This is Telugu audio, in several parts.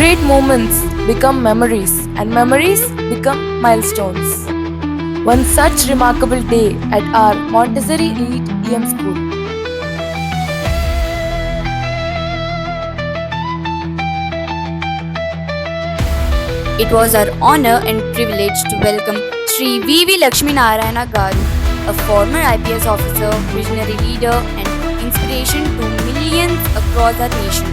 Great moments become memories, and memories become milestones. One such remarkable day at our Montessori Elite EM School. It was our honor and privilege to welcome Sri V.V. Lakshmi Narayana Garu, a former IPS officer, visionary leader, and inspiration to millions across our nation.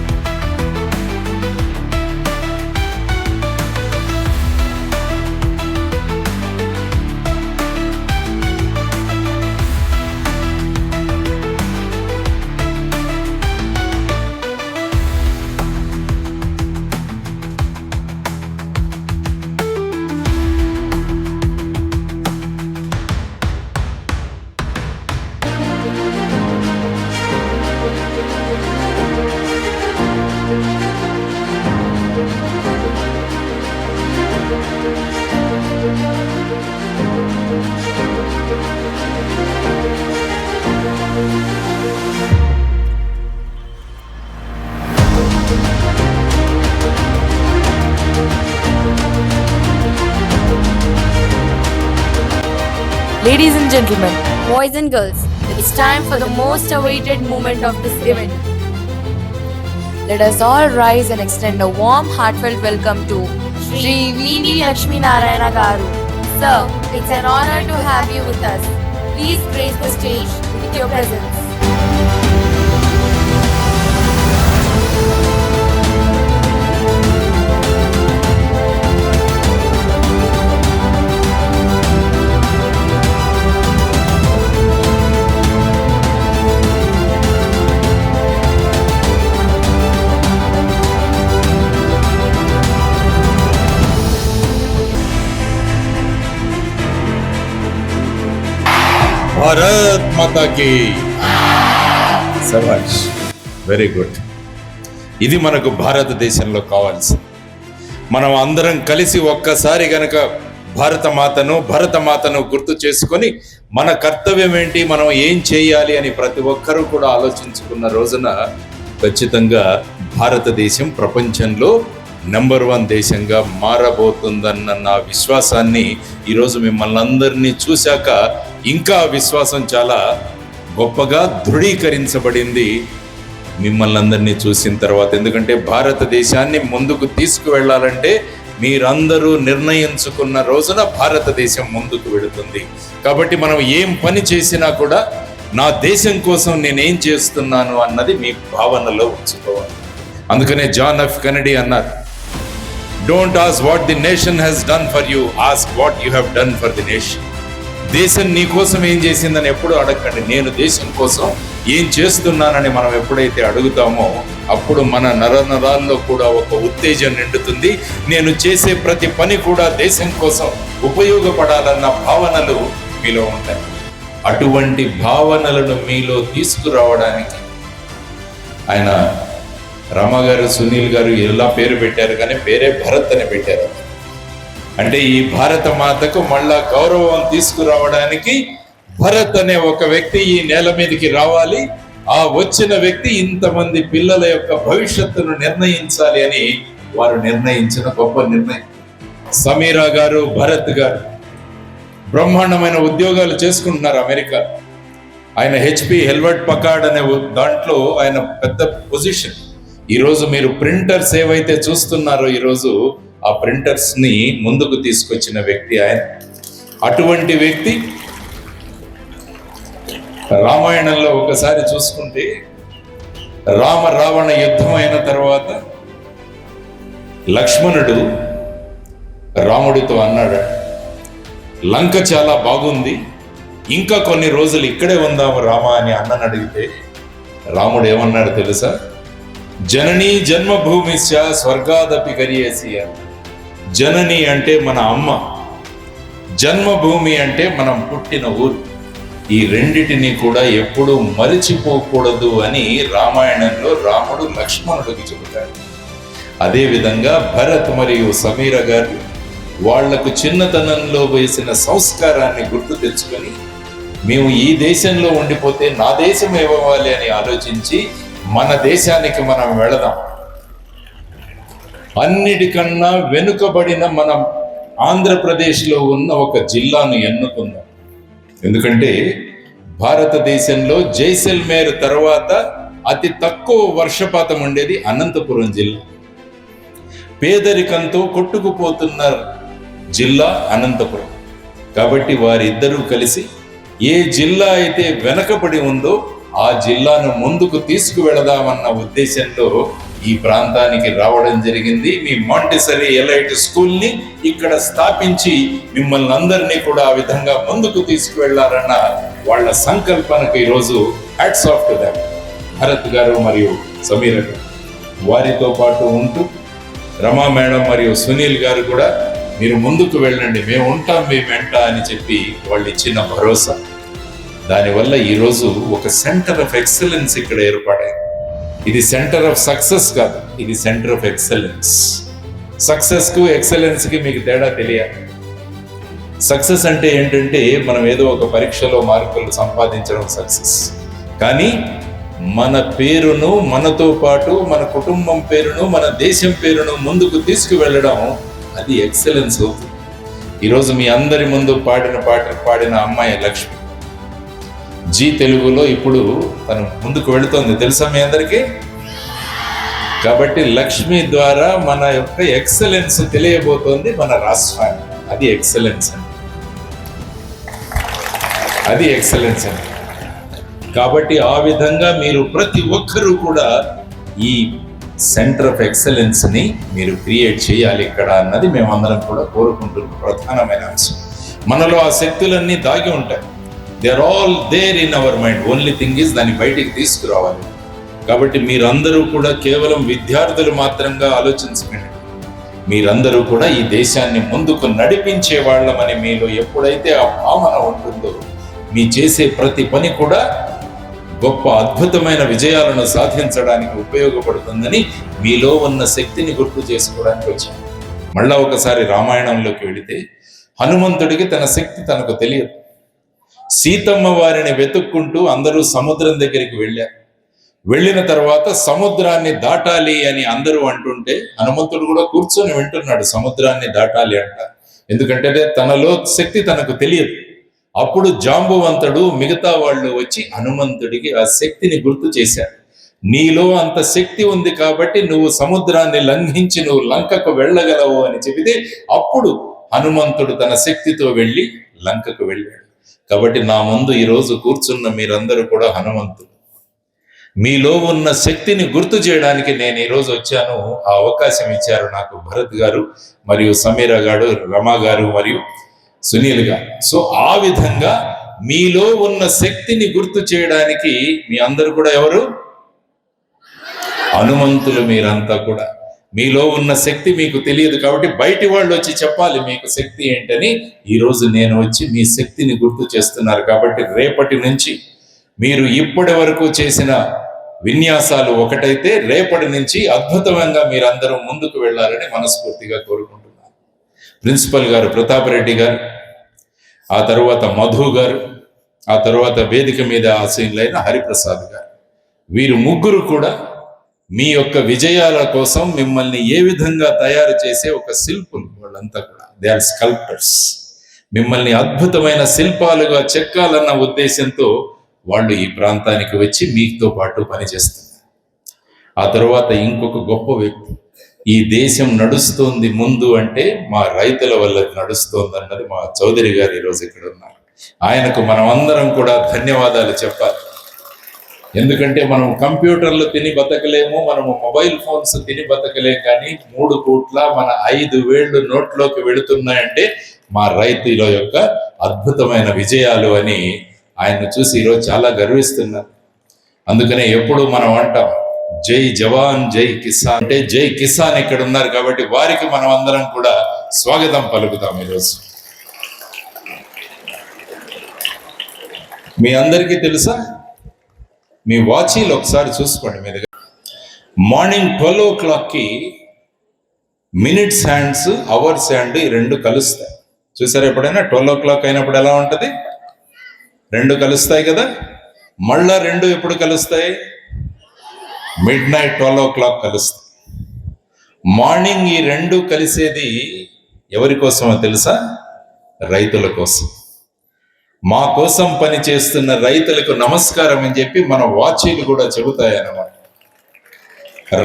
Ladies and gentlemen, Boys and girls, it's time for the most awaited moment of this event. Let us all rise and extend a warm, heartfelt welcome to Sri V.V. Lakshmi Narayana Garu. Sir, it's an honor to have you with us. Please grace the stage with your presence. Bharat మాతాకి శభాష్, వెరీ గుడ్. ఇది మనకు భారతదేశంలో కావాల్సింది. మనం అందరం కలిసి ఒక్కసారి గనక భరతమాతను గుర్తు చేసుకొని మన కర్తవ్యం ఏంటి, మనం ఏం చేయాలి అని ప్రతి ఒక్కరూ కూడా ఆలోచించుకున్న రోజున ఖచ్చితంగా భారతదేశం ప్రపంచంలో నెంబర్ 1 దేశంగా మారబోతుందన్న నా విశ్వాసాన్ని ఈరోజు మిమ్మల్ని అందరినీ చూశాక ఇంకా విశ్వాసం చాలా గొప్పగా దృఢీకరించబడింది మిమ్మల్ని అందరినీ చూసిన తర్వాత. ఎందుకంటే భారతదేశాన్ని ముందుకు తీసుకువెళ్ళాలంటే మీరందరూ నిర్ణయించుకున్న రోజున భారతదేశం ముందుకు వెళుతుంది. కాబట్టి మనం ఏం పని చేసినా కూడా నా దేశం కోసం నేనేం చేస్తున్నాను అన్నది మీ భావనలో ఉంచుకోవాలి. అందుకనే జాన్ ఎఫ్ కెనడీ అన్నారు, don't ask what the nation has done for you, ask what you have done for the nation. దేశం నీ కోసం ఏం చేసిందని ఎప్పుడు అడగండి, నేను దేశం కోసం ఏం చేస్తున్నానని మనం ఎప్పుడైతే అడుగుతామో అప్పుడు మన నరనరాల్లో కూడా ఒక ఉత్తేజం నిండుతుంది. నేను చేసే ప్రతి పని కూడా దేశం కోసం ఉపయోగపడాలన్న భావనలు మీలో ఉంటాయి. అటువంటి భావనలను మీలో తీసుకురావడానికి ఆయన రామగారు, సునీల్ గారు ఎలా పేరు పెట్టారు కానీ పేరే భరత్ అని పెట్టారు. అంటే ఈ భారత మాతకు మళ్ళా గౌరవం తీసుకురావడానికి భరత్ అనే ఒక వ్యక్తి ఈ నేల మీదకి రావాలి. ఆ వచ్చిన వ్యక్తి ఇంతమంది పిల్లల యొక్క భవిష్యత్తును నిర్ణయించాలి అని వారు నిర్ణయించిన గొప్ప నిర్ణయం. సమీరా గారు, భరత్ గారు బ్రహ్మాండమైన ఉద్యోగాలు చేసుకుంటున్నారు అమెరికా. ఆయన హెచ్పి హెల్వర్ట్ పకార్డ్ అనే దాంట్లో ఆయన పెద్ద పొజిషన్. ఈరోజు మీరు ప్రింటర్స్ ఏవైతే చూస్తున్నారో ఈరోజు ఆ ప్రింటర్స్ ని ముందుకు తీసుకొచ్చిన వ్యక్తి ఆయన. అటువంటి వ్యక్తి రామాయణంలో ఒకసారి చూసుకుంటే రామ రావణ యుద్ధం అయిన తర్వాత లక్ష్మణుడు రాముడితో అన్నాడు, లంక చాలా బాగుంది, ఇంకా కొన్ని రోజులు ఇక్కడే ఉందాము రామ అని అన్నని అడిగితే రాముడు ఏమన్నాడు తెలుసా? జననీ జన్మభూమిశ్చ స్వర్గాదపి గరియేసి. జనని అంటే మన అమ్మ, జన్మభూమి అంటే మనం పుట్టిన ఊరు. ఈ రెండిటిని కూడా ఎప్పుడూ మరిచిపోకూడదు అని రామాయణంలో రాముడు లక్ష్మణుడికి చెబుతాడు. అదేవిధంగా భరత్ మరియు సమీర గారు వాళ్లకు చిన్నతనంలో వేసిన సంస్కారాన్ని గుర్తు తెచ్చుకొని మేము ఈ దేశంలో ఉండిపోతే నా దేశం ఏమవ్వాలి అని ఆలోచించి మన దేశానికి మనం వెళదాం. అన్నిటికన్నా వెనుకబడిన మన ఆంధ్రప్రదేశ్లో ఉన్న ఒక జిల్లాను ఎన్నుకుందాం. ఎందుకంటే భారతదేశంలో జైసల్మేర్ తర్వాత అతి తక్కువ వర్షపాతం ఉండేది అనంతపురం జిల్లా. పేదరికంతో కొట్టుకుపోతున్న జిల్లా అనంతపురం. కాబట్టి వారిద్దరూ కలిసి ఏ జిల్లా అయితే వెనకబడి ఉందో ఆ జిల్లాను ముందుకు తీసుకువెళదామన్న ఉద్దేశంతో ఈ ప్రాంతానికి రావడం జరిగింది. మీ మాంటిసరీ ఎలైట్ స్కూల్ని ఇక్కడ స్థాపించి మిమ్మల్ని అందరినీ కూడా ఆ విధంగా ముందుకు తీసుకువెళ్లారన్న వాళ్ళ సంకల్పనకు ఈరోజు hats off to them. Bharat గారు మరియు సమీర గారు వారితో పాటు ఉంటూ రమా మేడం మరియు సునీల్ గారు కూడా మీరు ముందుకు వెళ్ళండి, మేము ఉంటాం మీ వెంట అని చెప్పి వాళ్ళు ఇచ్చిన భరోసా. దానివల్ల ఈరోజు ఒక సెంటర్ ఆఫ్ ఎక్సలెన్స్ ఇక్కడ ఏర్పడాయి. ఇది సెంటర్ ఆఫ్ సక్సెస్ కాదు, ఇది సెంటర్ ఆఫ్ ఎక్సలెన్స్. సక్సెస్ కు ఎక్సలెన్స్ కి మీకు తేడా తెలియాలి. సక్సెస్ అంటే ఏంటంటే మనం ఏదో ఒక పరీక్షలో మార్కులు సంపాదించడం సక్సెస్. కానీ మన పేరును, మనతో పాటు మన కుటుంబం పేరును, మన దేశం పేరును ముందుకు తీసుకువెళ్ళడం, అది ఎక్సలెన్స్ అవుతుంది. ఈరోజు మీ అందరి ముందు పాడిన అమ్మాయి లక్ష్మి జీ తెలుగులో ఇప్పుడు తను ముందుకు వెళుతోంది, తెలుసా మీ అందరికీ? కాబట్టి లక్ష్మి ద్వారా మన యొక్క ఎక్సలెన్స్ తెలియబోతోంది మన రాష్ట్రానికి. అది ఎక్సలెన్స్ అండి, అది ఎక్సలెన్స్ అండి. కాబట్టి ఆ విధంగా మీరు ప్రతి ఒక్కరూ కూడా ఈ సెంటర్ ఆఫ్ ఎక్సలెన్స్ ని మీరు క్రియేట్ చేయాలి ఇక్కడ అన్నది మేమందరం కూడా కోరుకుంటున్న ప్రధానమైన అంశం. మనలో ఆ శక్తులన్నీ దాగి ఉంటాయి. They are all there in our mind. Only thing is దాన్ని బయటికి తీసుకురావాలి. కాబట్టి మీరందరూ కూడా కేవలం విద్యార్థులు మాత్రంగా ఆలోచించకండి. మీరందరూ కూడా ఈ దేశాన్ని ముందుకు నడిపించే వాళ్ళమని మీలో ఎప్పుడైతే ఆ భావన ఉంటుందో మీ చేసే ప్రతి పని కూడా గొప్ప అద్భుతమైన విజయాలను సాధించడానికి ఉపయోగపడుతుందని మీలో ఉన్న శక్తిని గుర్తు చేసుకోవడానికి వచ్చాను. మళ్ళా ఒకసారి రామాయణంలోకి వెళితే హనుమంతుడికి తన శక్తి తనకు తెలియదు. సీతమ్మ వారిని వెతుక్కుంటూ అందరూ సముద్రం దగ్గరికి వెళ్ళారు. వెళ్ళిన తర్వాత సముద్రాన్ని దాటాలి అని అందరూ అంటుంటే హనుమంతుడు కూడా కూర్చొని వింటున్నాడు, సముద్రాన్ని దాటాలి అంట. ఎందుకంటే తనలో శక్తి తనకు తెలియదు. అప్పుడు జాంబవంతుడు మిగతా వాళ్ళు వచ్చి హనుమంతుడికి ఆ శక్తిని గుర్తు చేశారు. నీలో అంత శక్తి ఉంది కాబట్టి నువ్వు సముద్రాన్ని లంఘించి నువ్వు లంకకు వెళ్ళగలవు అని చెబితే అప్పుడు హనుమంతుడు తన శక్తితో వెళ్ళి లంకకు వెళ్ళాడు. కాబట్టి నా ముందు ఈరోజు కూర్చున్న మీరందరూ కూడా హనుమంతుడు. మీలో ఉన్న శక్తిని గుర్తు చేయడానికి నేను ఈరోజు వచ్చాను. ఆ అవకాశం ఇచ్చారు నాకు భరత్ గారు మరియు సమీర గారు, రమా గారు మరియు సునీల్ గారు. సో ఆ విధంగా మీలో ఉన్న శక్తిని గుర్తు చేయడానికి మీ అందరూ కూడా ఎవరు? హనుమంతులు. మీరంతా కూడా మీలో ఉన్న శక్తి మీకు తెలియదు కాబట్టి బయటి వాళ్ళు వచ్చి చెప్పాలి మీకు శక్తి ఏంటని. ఈరోజు నేను వచ్చి మీ శక్తిని గుర్తు చేస్తున్నారు. కాబట్టి రేపటి నుంచి మీరు ఇప్పటి వరకు చేసిన విన్యాసాలు ఒకటైతే రేపటి నుంచి అద్భుతంగా మీరందరూ ముందుకు వెళ్ళాలని మనస్ఫూర్తిగా కోరుకుంటున్నాను. ప్రిన్సిపల్ గారు ప్రతాప్ రెడ్డి గారు, ఆ తర్వాత మధు గారు, ఆ తర్వాత వేదిక మీద ఆసీనులైన హరిప్రసాద్ గారు, వీరు ముగ్గురు కూడా మీ యొక్క విజయాల కోసం మిమ్మల్ని ఏ విధంగా తయారు చేసే ఒక శిల్పులు. వాళ్ళంతా కూడా దే ఆర్ స్కల్ప్టర్స్. మిమ్మల్ని అద్భుతమైన శిల్పాలుగా చెక్కాలన్న ఉద్దేశంతో వాళ్ళు ఈ ప్రాంతానికి వచ్చి మీతో పాటు పనిచేస్తున్నారు. ఆ తర్వాత ఇంకొక గొప్ప వ్యక్తి, ఈ దేశం నడుస్తోంది ముందు అంటే మా రైతుల వల్ల నడుస్తోంది అన్నది మా చౌదరి గారు ఈరోజు ఇక్కడ ఉన్నారు. ఆయనకు మనం అందరం కూడా ధన్యవాదాలు చెప్పాలి. ఎందుకంటే మనం కంప్యూటర్లు తిని బతకలేము, మనము మొబైల్ ఫోన్స్ తిని బతకలేము, కానీ 3 కోట్ల మన 5 వేళ్ళు నోట్లోకి వెళుతున్నాయంటే మా రైతుల యొక్క అద్భుతమైన విజయాలు అని ఆయన్ను చూసి ఈరోజు చాలా గర్విస్తున్నారు. అందుకనే ఎప్పుడు మనం అంటాం జై జవాన్ జై కిసాన్ అంటే జై కిసాన్ ఇక్కడ ఉన్నారు కాబట్టి వారికి మనం అందరం కూడా స్వాగతం పలుకుతాం. ఈరోజు మీ అందరికీ తెలుసా, మీ వాచీలు ఒకసారి చూసుకోండి. మీ దగ్గర morning 12 o'clock minutes hands, hours hand ఈ 2 కలుస్తాయి. చూసారా ఎప్పుడైనా? 12 o'clock అయినప్పుడు ఎలా ఉంటుంది? 2 కలుస్తాయి కదా. మళ్ళా 2 ఎప్పుడు కలుస్తాయి? midnight 12 o'clock కలుస్తాయి. మార్నింగ్ ఈ రెండు కలిసేది ఎవరి కోసమో తెలుసా? రైతుల కోసం. మా కోసం పని చేస్తున్న రైతులకు నమస్కారం అని చెప్పి మన వాచీలు కూడా చెబుతాయన్నమాట.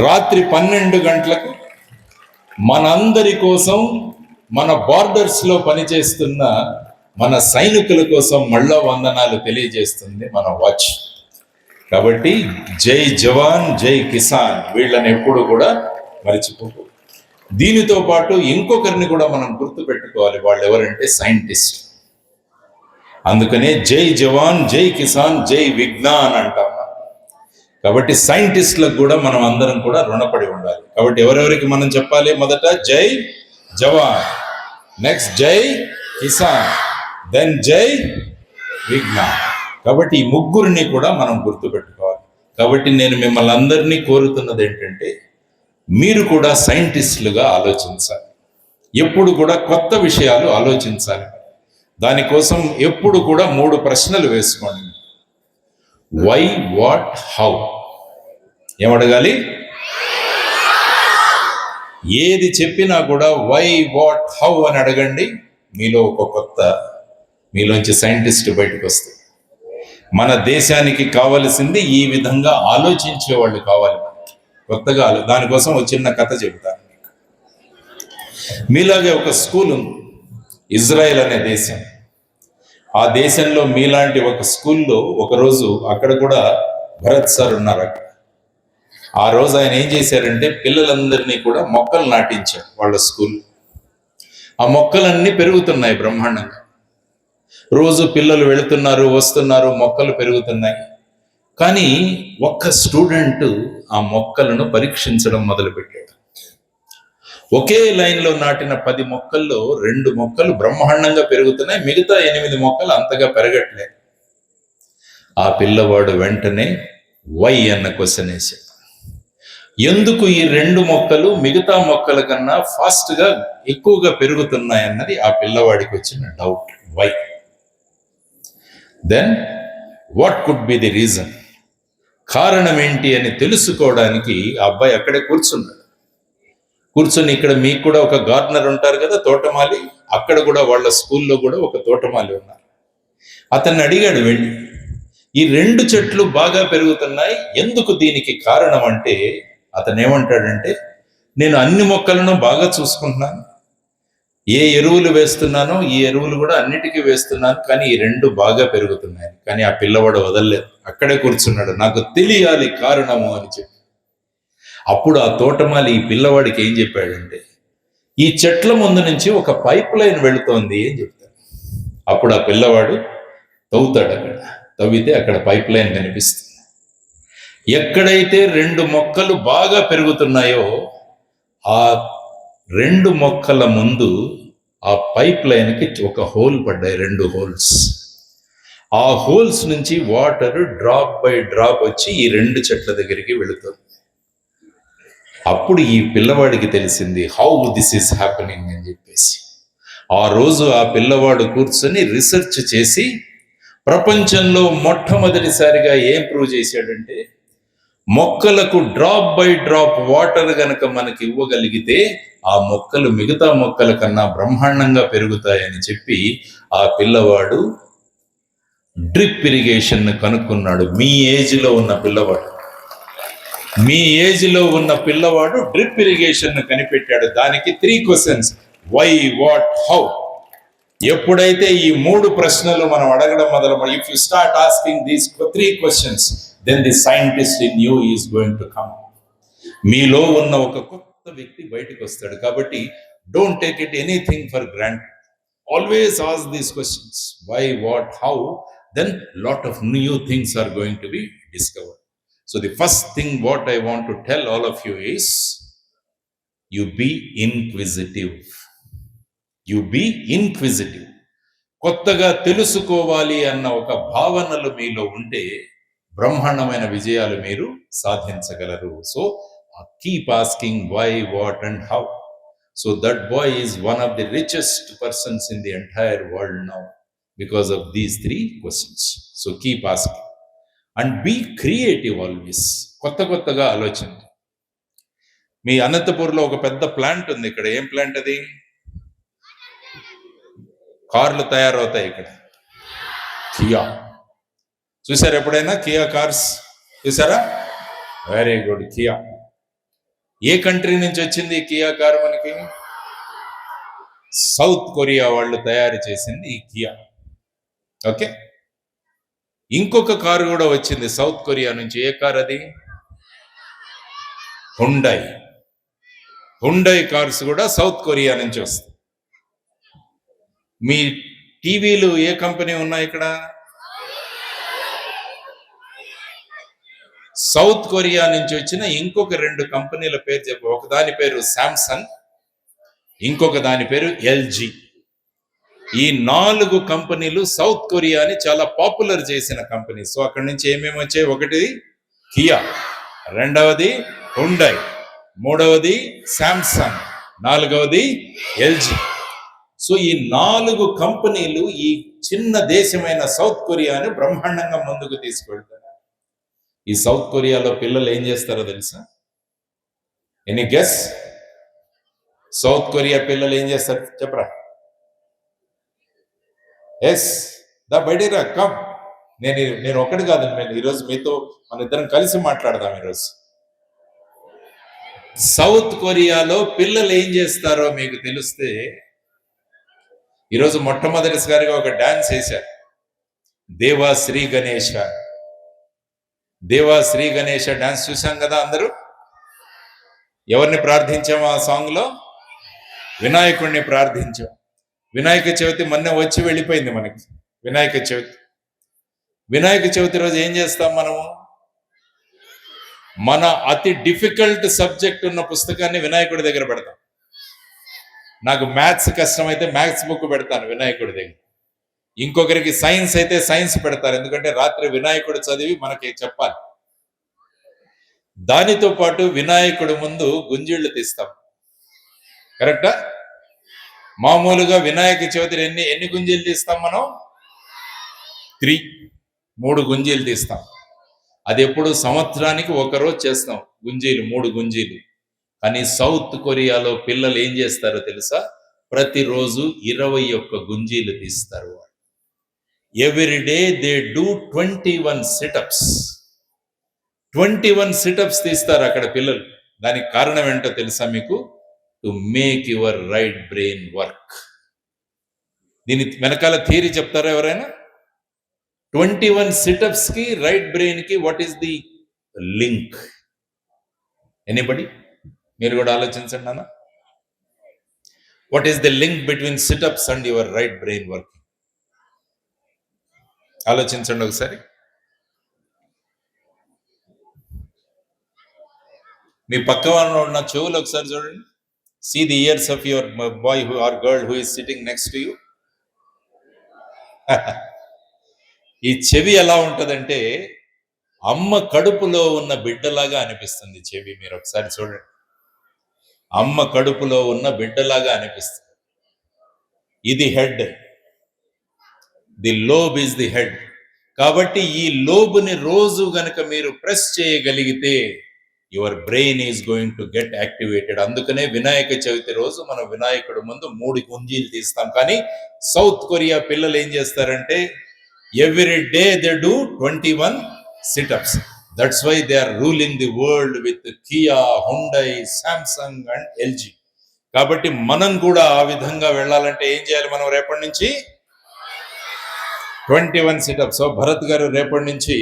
రాత్రి 12 గంటలకు మనందరి కోసం, మన బార్డర్స్ లో పనిచేస్తున్న మన సైనికుల కోసం మళ్ళా వందనాలు తెలియజేస్తుంది మన వాచ్. కాబట్టి జై జవాన్ జై కిసాన్ వీళ్ళని ఎప్పుడు కూడా మర్చిపోకు. దీనితో పాటు ఇంకొకరిని కూడా మనం గుర్తు పెట్టుకోవాలి. వాళ్ళు ఎవరంటే సైంటిస్ట్. అందుకనే జై జవాన్ జై కిసాన్ జై విజ్ఞాన్ అంటాం. కాబట్టి సైంటిస్టులకు కూడా మనం అందరం కూడా రుణపడి ఉండాలి. కాబట్టి ఎవరెవరికి మనం చెప్పాలి? మొదట జై జవాన్, నెక్స్ట్ జై కిసాన్, దెన్ జై విజ్ఞాన్. కాబట్టి ఈ ముగ్గురిని కూడా మనం గుర్తుపెట్టుకోవాలి. కాబట్టి నేను మిమ్మల్ని అందరినీ కోరుతున్నది ఏంటంటే, మీరు కూడా సైంటిస్టులుగా ఆలోచించాలి. ఎప్పుడు కూడా కొత్త విషయాలు ఆలోచించాలి. దానికోసం ఎప్పుడు కూడా 3 ప్రశ్నలు వేసుకోండి. Why, what, how. ఏమడగాలి? ఏది చెప్పినా కూడా వై, వాట్, హౌ అని అడగండి. మీలో ఒక కొత్త, మీలోంచి సైంటిస్ట్ బయటకు వస్తుంది. మన దేశానికి కావలసింది ఈ విధంగా ఆలోచించే వాళ్ళు కావాలి. కొత్తగా దానికోసం ఒక చిన్న కథ చెబుతాను. మీలాగే ఒక స్కూల్ ఉంది, ఇజ్రాయెల్ అనే దేశం. ఆ దేశంలో మీలాంటి ఒక స్కూల్లో ఒకరోజు, అక్కడ కూడా భరత్ సార్ ఉన్నారు అక్కడ. ఆ రోజు ఆయన ఏం చేశారంటే, పిల్లలందరినీ కూడా మొక్కలు నాటించారు వాళ్ళ స్కూల్. ఆ మొక్కలన్నీ పెరుగుతున్నాయి బ్రహ్మాండంగా. రోజు పిల్లలు వెళుతున్నారు, వస్తున్నారు, మొక్కలు పెరుగుతున్నాయి. కానీ ఒక్క స్టూడెంట్ ఆ మొక్కలను పరీక్షించడం మొదలుపెట్టాడు. ఒకే లైన్లో నాటిన 10 మొక్కల్లో 2 మొక్కలు బ్రహ్మాండంగా పెరుగుతున్నాయి, మిగతా 8 మొక్కలు అంతగా పెరగట్లేదు. ఆ పిల్లవాడు వెంటనే వై అన్న క్వశ్చన్ వేశాడు. ఎందుకు ఈ 2 మొక్కలు మిగతా మొక్కల కన్నా ఫాస్ట్గా ఎక్కువగా పెరుగుతున్నాయన్నది ఆ పిల్లవాడికి వచ్చిన doubt. Why? Then what could be the reason? కారణం ఏంటి అని తెలుసుకోవడానికి ఆ అబ్బాయి అక్కడే కూర్చున్నాడు. కూర్చొని, ఇక్కడ మీకు కూడా ఒక గార్డెనర్ ఉంటారు కదా, తోటమాలి, అక్కడ కూడా వాళ్ళ స్కూల్లో కూడా ఒక తోటమాలి ఉన్నారు. అతన్ని అడిగాడు వెళ్ళి, ఈ 2 చెట్లు బాగా పెరుగుతున్నాయి, ఎందుకు? దీనికి కారణం అంటే అతను ఏమంటాడంటే, నేను అన్ని మొక్కలను బాగా చూసుకుంటున్నాను, ఏ ఎరువులు వేస్తున్నానో ఈ ఎరువులు కూడా అన్నిటికీ వేస్తున్నాను, కానీ ఈ 2 బాగా పెరుగుతున్నాయి. కానీ ఆ పిల్లవాడు వదలలేదు, అక్కడే కూర్చున్నాడు, నాకు తెలియాలి కారణము అని చెప్పి. అప్పుడు ఆ తోటమాలి ఈ పిల్లవాడికి ఏం చెప్పాడంటే, ఈ చెట్ల ముందు నుంచి ఒక పైప్ లైన్ వెళుతోంది అని చెప్తాడు. అప్పుడు ఆ పిల్లవాడు తవ్వుతాడు. అక్కడ తవ్వితే అక్కడ పైప్ లైన్ కనిపిస్తుంది. ఎక్కడైతే 2 మొక్కలు బాగా పెరుగుతున్నాయో ఆ 2 మొక్కల ముందు ఆ పైప్ లైన్కి ఒక హోల్ పడ్డాయి, 2 హోల్స్. ఆ హోల్స్ నుంచి వాటర్ డ్రాప్ బై డ్రాప్ వచ్చి ఈ 2 చెట్ల దగ్గరికి వెళుతుంది. అప్పుడు ఈ పిల్లవాడికి తెలిసింది హౌ దిస్ ఈస్ హ్యాపెనింగ్ అని చెప్పేసి. ఆ రోజు ఆ పిల్లవాడు కూర్చొని రీసెర్చ్ చేసి ప్రపంచంలో మొట్టమొదటిసారిగా ఏం ప్రూవ్ చేశాడంటే, మొక్కలకు డ్రాప్ బై డ్రాప్ వాటర్ గనక మనకి ఇవ్వగలిగితే ఆ మొక్కలు మిగతా మొక్కల కన్నా బ్రహ్మాండంగా పెరుగుతాయని చెప్పి ఆ పిల్లవాడు డ్రిప్ ఇరిగేషన్ కనుక్కున్నాడు. మీ ఏజ్లో ఉన్న పిల్లవాడు, మీ ఏజ్లో ఉన్న పిల్లవాడు డ్రిప్ ఇరిగేషన్ కనిపెట్టాడు. దానికి 3 క్వశ్చన్స్, వై, వాట్, హౌ. ఎప్పుడైతే ఈ 3 ప్రశ్నలు మనం అడగడం మొదలు, if you start asking these 3 questions, then the scientist in you is going to come. మీలో ఉన్న ఒక కొత్త వ్యక్తి బయటకు వస్తాడు. కాబట్టి don't take it anything for granted. Always ask these questions, why, what, how. Then lot of new things are going to be discovered. So the first thing what I want to tell all of you is, you be inquisitive. You be inquisitive. కొత్తగా తెలుసుకోవాలి అన్న ఒక భావనలు మీలో ఉంటే బ్రహ్మాండమైన విజయాలు మీరు సాధించగలరు. So keep asking why, what and how. So that boy is one of the richest persons in the entire world now because of these 3 questions. So keep asking and be creative always. కొత్తగా ఆలోచించండి. మీ అనంతపూర్లో ఒక పెద్ద ప్లాంట్ ఉంది. ఇక్కడ ఏం ప్లాంట్ అది? కార్లు తయారవుతాయి ఇక్కడ. కియా చూసారా ఎప్పుడైనా? కియా కార్స్ చూసారా? Very good. కియా ఏ కంట్రీ నుంచి వచ్చింది ఈ కియా కారు మనకి? సౌత్ కొరియా వాళ్ళు తయారు చేసింది ఈ కియా. ఓకే, ఇంకొక కారు కూడా వచ్చింది సౌత్ కొరియా నుంచి. ఏ కార్ అది? హుండై. హుండై కార్స్ కూడా సౌత్ కొరియా నుంచి వస్తాయి. మీ టీవీలు ఏ కంపెనీ ఉన్నాయి ఇక్కడ? సౌత్ కొరియా నుంచి వచ్చిన ఇంకొక 2 కంపెనీల పేరు చెప్పు. ఒకదాని పేరు శాంసంగ్, ఇంకొక దాని పేరు ఎల్జీ. ఈ 4 కంపెనీలు సౌత్ కొరియాని చాలా పాపులర్ చేసిన కంపెనీ. సో అక్కడి నుంచి ఏమేమి వచ్చాయి? ఒకటి కియా, రెండవది హుండై, మూడవది శాంసంగ్, నాలుగవది ఎల్జీ. సో ఈ 4 కంపెనీలు ఈ చిన్న దేశమైన సౌత్ కొరియాను బ్రహ్మాండంగా ముందుకు తీసుకెళ్తారు. ఈ సౌత్ కొరియాలో పిల్లలు ఏం చేస్తారో తెలుసా? Any guess? సౌత్ కొరియా పిల్లలు ఏం చేస్తారు చెప్పరా? ఎస్, దా బయటిరా, కమ్. నేను ఒకటి కాదు, నేను ఈరోజు మీతో మన ఇద్దరం కలిసి మాట్లాడదాం. ఈరోజు సౌత్ కొరియాలో పిల్లలు ఏం చేస్తారో మీకు తెలిస్తే, ఈరోజు మొట్టమొదటిసారిగా ఒక డాన్స్ వేశారు. దేవా శ్రీ గణేశ, దేవా శ్రీ గణేశ డాన్స్ చూసాం కదా అందరూ. ఎవరిని ప్రార్థించాము ఆ సాంగ్ లో? వినాయకుడిని ప్రార్థించాం. వినాయక చవితి మొన్న వచ్చి వెళ్ళిపోయింది మనకి. వినాయక చవితి రోజు ఏం చేస్తాం మనము? మన అతి డిఫికల్ట్ సబ్జెక్ట్ ఉన్న పుస్తకాన్ని వినాయకుడి దగ్గర పెడతాం. నాకు మ్యాథ్స్ కష్టమైతే మ్యాథ్స్ బుక్ పెడతాను వినాయకుడి దగ్గర. ఇంకొకరికి సైన్స్ అయితే సైన్స్ పెడతారు, ఎందుకంటే రాత్రి వినాయకుడు చదివి మనకి చెప్పాలి. దానితో పాటు వినాయకుడి ముందు గుంజీళ్లు తీస్తాం. కరెక్టా? మామూలుగా వినాయక చవితి ఎన్ని గుంజీలు తీస్తాం మనం? 3 గుంజీలు తీస్తాం. అది ఎప్పుడు సంవత్సరానికి ఒకరోజు చేస్తాం గుంజీలు, 3 గుంజీలు. కానీ సౌత్ కొరియాలో పిల్లలు ఏం చేస్తారో తెలుసా? ప్రతిరోజు 21 గుంజీలు తీస్తారు. Every day they do 21 sit-ups. 21 sit-ups తీస్తారు అక్కడ పిల్లలు. దానికి కారణం ఏంటో తెలుసా మీకు? To make your right brain work. దీని వెనకాల థియరీ చెప్తారా ఎవరైనా? 21 సిటప్స్ కి రైట్ బ్రెయిన్ కి what is the link? Anybody? మీరు కూడా ఆలోచించండి నాన్న. What is the link between sit-ups and your right brain work? ఆలోచించండి ఒకసారి. మీ పక్క వాళ్ళు ఉన్న చెవులు ఒకసారి చూడండి. See the ears of your boy or girl who is sitting next to you. ఈ చెవి ఎలా ఉంటదంటే అమ్మ కడుపులో ఉన్న బిడ్డలాగా అనిపిస్తుంది చెవి. మీరు ఒకసారి చూడండి, అమ్మ కడుపులో ఉన్న బిడ్డలాగా అనిపిస్తుంది. ఇది head, the lobe is the head. కాబట్టి ఈ లోబుని రోజు గనక మీరు ప్రెస్ చేయగలిగితే your brain is going to get activated. అందుకనే వినాయక చవితి రోజు మనం వినాయకుడి ముందు 3 గుంజీలు తీస్తాం. కానీ సౌత్ కొరియా పిల్లలు ఏం చేస్తారంటే every day they do 21 situps. That's why they are ruling the world with Kia, Hyundai, Samsung and LG. కాబట్టి మనం కూడా ఆ విధంగా వెళ్ళాలంటే ఏం చేయాలి? మనం రేపటి నుంచి 21 సిటప్స్. సో భరత్ గారు రేపటి నుంచి,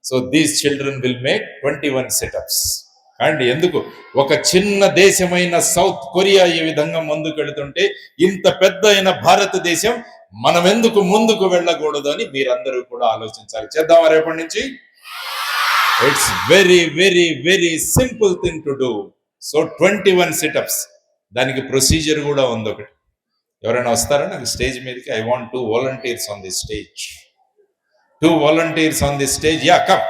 so these children will make 21 sit-ups. And ఎందుకు? ఒక చిన్న దేశమైన సౌత్ కొరియా ఈ విధంగా ముందుకు వెళుతుంటే ఇంత పెద్ద అయిన భారతదేశం మనం ఎందుకు ముందుకు వెళ్ళకూడదు అని మీరందరూ కూడా ఆలోచించాలి. చేద్దామా రేపటి నుంచి? It's very very very simple thing to do. So 21 situps. దానికి ప్రొసీజర్ కూడా ఉంది ఒకటి. ఎవరైనా వస్తారా నాకు స్టేజ్ మీదకి? I want 2 volunteers on the stage. 2 volunteers on the stage. Yeah, come.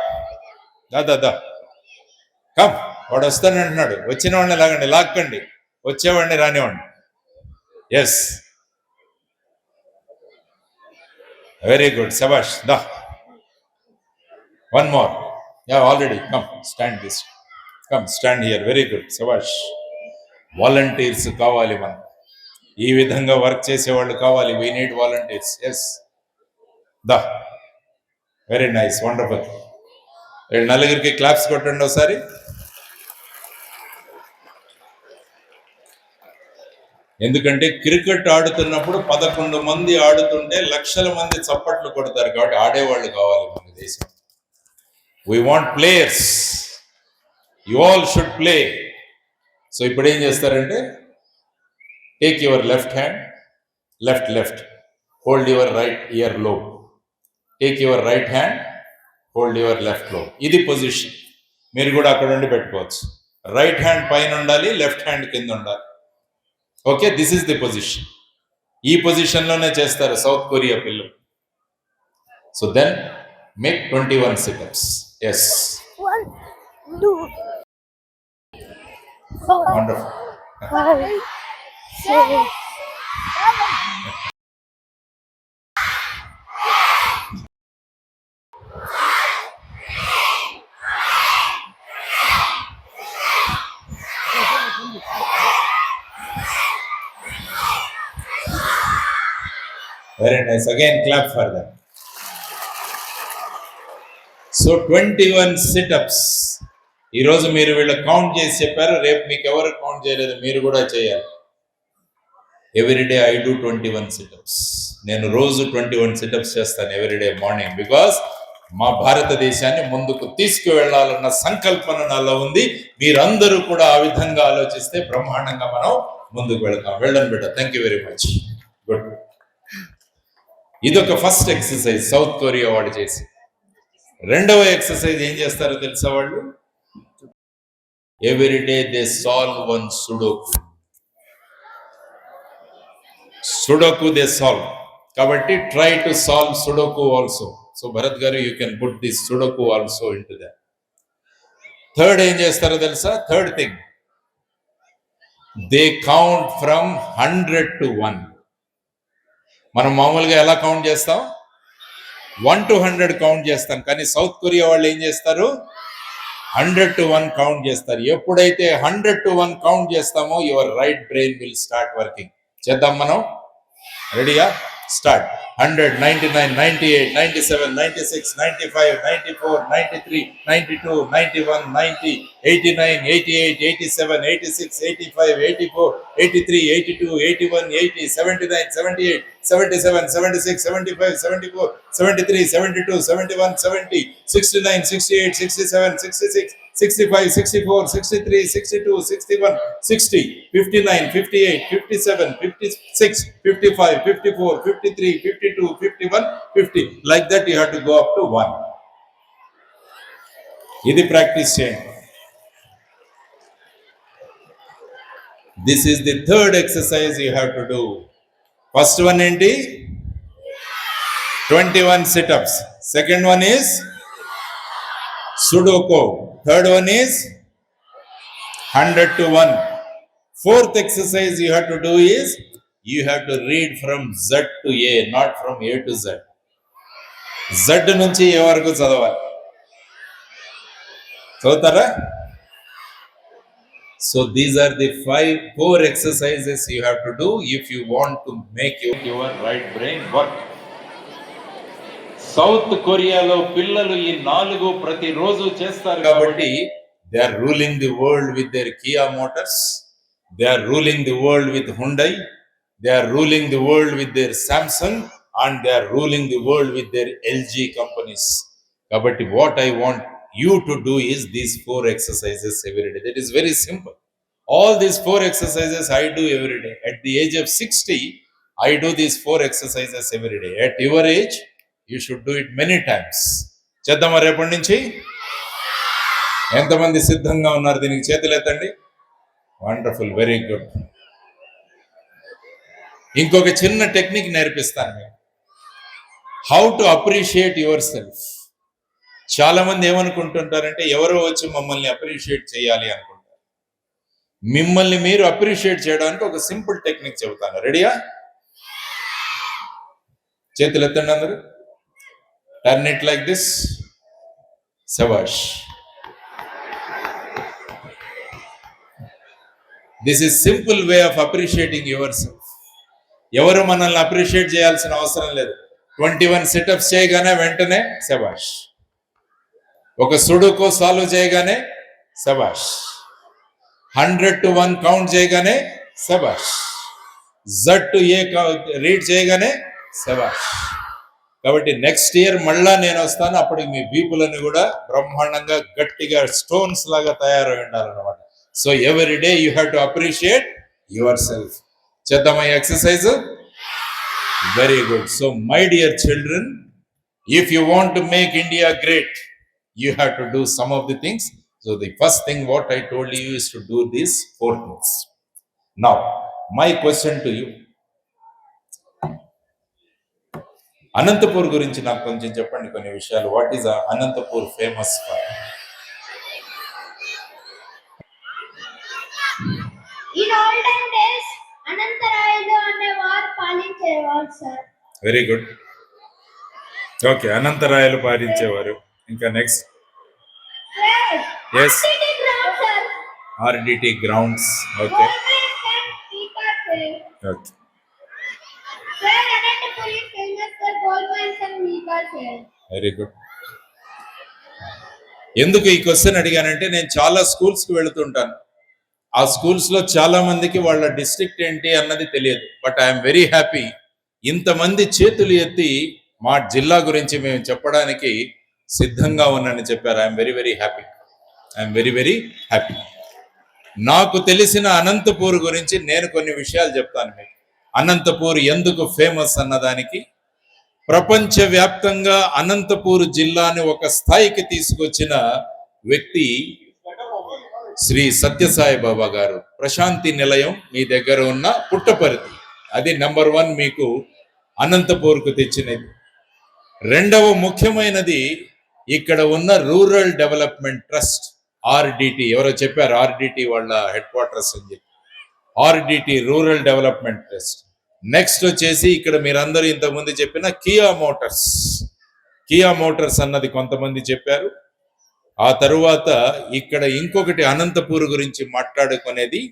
దా కమ్. వాడు వస్తానంటున్నాడు. వచ్చిన వాడిని లాగండి, లాక్కండి. వచ్చేవాడిని రానివ్వండి. ఎస్, వెరీ గుడ్, శబాష్. దా, 1 more. Yeah, already come, stand this. Come stand here, very good, సబాష్. వాలంటీర్స్ కావాలి మనకు, ఈ విధంగా వర్క్ చేసేవాళ్ళు కావాలి. We need volunteers. ఎస్, దా, వెరీ నైస్, వండర్ఫుల్. నలుగురికి క్లాప్స్ కొట్టండి ఒకసారి. ఎందుకంటే క్రికెట్ ఆడుతున్నప్పుడు 11 మంది ఆడుతుంటే లక్షల మంది చప్పట్లు కొడతారు, కాబట్టి ఆడేవాళ్ళు కావాలి మన దేశం. We want players, you all should play. So ఇప్పుడు ఏం చేస్తారంటే, take your left hand, left, hold your right ear లో, take your right hand, hold your left లో. ఇది పొజిషన్. మీరు కూడా అక్కడ ఉండి పెట్టుకోవచ్చు. రైట్ హ్యాండ్ పైన ఉండాలి, లెఫ్ట్ హ్యాండ్ కింద ఉండాలి. Okay, this is the position. ఈ పొజిషన్ లోనే చేస్తారు సౌత్ కొరియా పిల్లలు. So then make 21 situps. Yes, 1, 2, 4, wonderful. 5, 6, Very nice. Again, clap for them. So 21 sit-ups. ఈరోజు మీరు వీళ్ళ కౌంట్ చేసి చెప్పారు, రేపు మీకు ఎవరు కౌంట్ చేయలేదు మీరు కూడా చేయాలి. Everyday I do 21 sit-ups. నేను రోజు 21 సిటప్స్ చేస్తాను ఎవ్రీడే మార్నింగ్. బికాస్ మా భారతదేశాన్ని ముందుకు తీసుకువెళ్ళాలన్న సంకల్పన నాలో ఉంది. మీరందరూ కూడా ఆ విధంగా ఆలోచిస్తే బ్రహ్మాండంగా మనం ముందుకు వెళ్తాం. వెళ్ళండి బిడ్డ. Thank you very much. Good. ఇదొక ఫస్ట్ ఎక్సర్సైజ్ సౌత్ కొరియా వాళ్ళు చేసి. రెండవ ఎక్సర్సైజ్ ఏం చేస్తారో తెలుసా వాళ్ళు? Every day they solve 1 sudoku. Sudoku they solve. కాబట్టి try to solve sudoku also. So Bharat గారు, you can put this sudoku also in to that. Third ఏం చేస్తారో తెలుసా? Third thing, they count from 100 to 1. మనం మామూలుగా ఎలా కౌంట్ చేస్తాం? 1 to 100 కౌంట్ చేస్తాం. కానీ సౌత్ కొరియా వాళ్ళు ఏం చేస్తారు? 100 to 1 కౌంట్ చేస్తారు. ఎప్పుడైతే 100 to 1 కౌంట్ చేస్తామో your right brain will start working. చేద్దాం మనం. రెడీయా? Start. 100, 99, 98, 97, 96, 95, 94, 93, 92, 91, 90, 89, 88, 87, 86, 85, 84, 83, 82, 81, 80, 79, 78, 77, 76, 75, 74, 73, 72, 71, 70, 69, 68, 67, 66, 65, 64, 63, 62, 61, 60, 59, 58, 57, 56, 55, 54, 53, 52, 51, 50. Like that you have to go up to 1. ఇది ప్రాక్టీస్ చేయండి. This is the third exercise you have to do. First one ఏంటి? 21 sit-ups. Second one is Sudoku. Third one is 100 to 1. Fourth exercise you have to do is you have to read from Z to A, not from A to Z. Z నుంచి A వరకు చదవాలి. చదువుతారా? So these are the 4 exercises you have to do if you want to make your right brain work. South కొరియాలో పిల్లలు ఈ 4 ప్రతిరోజు చేస్తారు కాబట్టి they are ruling the world with their Kia Motors, they are ruling the world with Hyundai, they are ruling the world with their Samsung and they are ruling the world with their LG companies. కాబట్టి what I want you to do is these 4 exercises every day. That is very simple. All these 4 exercises I do every day. At the age of 60, I do these 4 exercises every day. At your age, you should do it many times. చేద్దామా రేపటి నుంచి? ఎంతమంది సిద్ధంగా ఉన్నారు దీనికి? చేతులు ఎత్తండి. Wonderful, very good. ఇంకొక చిన్న టెక్నిక్ నేర్పిస్తాను మీకు. How to appreciate your self. చాలా మంది ఏమనుకుంటుంటారంటే ఎవరో వచ్చి మమ్మల్ని అప్రిషియేట్ చేయాలి అనుకుంటారు. మిమ్మల్ని మీరు అప్రిషియేట్ చేయడానికి ఒక సింపుల్ టెక్నిక్ చెబుతాను. రెడీయా? చేతులు ఎత్తండి అందరూ. Turn it like this. శభాష్. This is simple way of appreciating yourself. ఎవరు మనల్ని అప్రిషియేట్ చేయాల్సిన అవసరం లేదు. 21 సిటప్స్ చేయగానే వెంటనే శబాష్, ఒక సుడుకు సాల్వ్ చేయగానే శబాష్, 100 to 1 కౌంట్ చేయగానే శబాష్, జడ్ టు ఏ రీడ్ చేయగానే శబాష్. కాబట్టి నెక్స్ట్ ఇయర్ మళ్ళా నేను వస్తాను, అప్పటికి మీ వీపులన్నీ కూడా బ్రహ్మాండంగా గట్టిగా స్టోన్స్ లాగా తయారై ఉండాలన్నమాట. So every day you have to appreciate your self. చేద్దామా ఈ exercise? Very good. So my dear children, if you want to make India great, you have to do some of the things. So the first thing what I told you is to do these 4 things. Now my question to you, Anantapur గురించి నాకు కొంచెం చెప్పండి కొన్ని విషయాలు. What is Anantapur famous for? In olden days, అనంతరాయలు అనేవారు పాలించేవారు సార్. Very good. ఓకే, అనంతరాయలు పాలించేవారు. ఇంకా next? Yes. RDT grounds. Okay. Okay. Very good. ఎందుకు ఈ క్వశ్చన్ అడిగానంటే, నేను చాలా స్కూల్స్కి వెళుతుంటాను. ఆ స్కూల్స్లో చాలా మందికి వాళ్ళ డిస్ట్రిక్ట్ ఏంటి అన్నది తెలియదు. బట్ ఐఎమ్ వెరీ హ్యాపీ, ఇంతమంది చేతులు ఎత్తి మా జిల్లా గురించి మేము చెప్పడానికి సిద్ధంగా ఉన్నానని చెప్పారు. I'm very very happy. I'm very very happy. నాకు తెలిసిన అనంతపూర్ గురించి నేను కొన్ని విషయాలు చెప్తాను మీకు. అనంతపూర్ ఎందుకు ఫేమస్ అన్నదానికి, ప్రపంచవ్యాప్తంగా అనంతపూర్ జిల్లాని ఒక స్థాయికి తీసుకొచ్చిన వ్యక్తి శ్రీ సత్యసాయి బాబా గారు. ప్రశాంతి నిలయం మీ దగ్గర ఉన్న పుట్టపర్తి, అది నెంబర్ 1 మీకు అనంతపూర్కు తెచ్చినది. రెండవ ముఖ్యమైనది ఇక్కడ ఉన్న రూరల్ డెవలప్మెంట్ ట్రస్ట్, RDT. ఎవరో చెప్పారు RDT వాళ్ళ హెడ్ క్వార్టర్స్ అని చెప్పి. RDT rural development trust. Next వచ్చేసి ఇక్కడ మీరందరూ ఇంతకుముందు చెప్పిన కియా మోటార్స్ అన్నది కొంతమంది చెప్పారు. ఆ తరువాత ఇక్కడ ఇంకొకటి అనంతపూర్ గురించి మాట్లాడుకునేది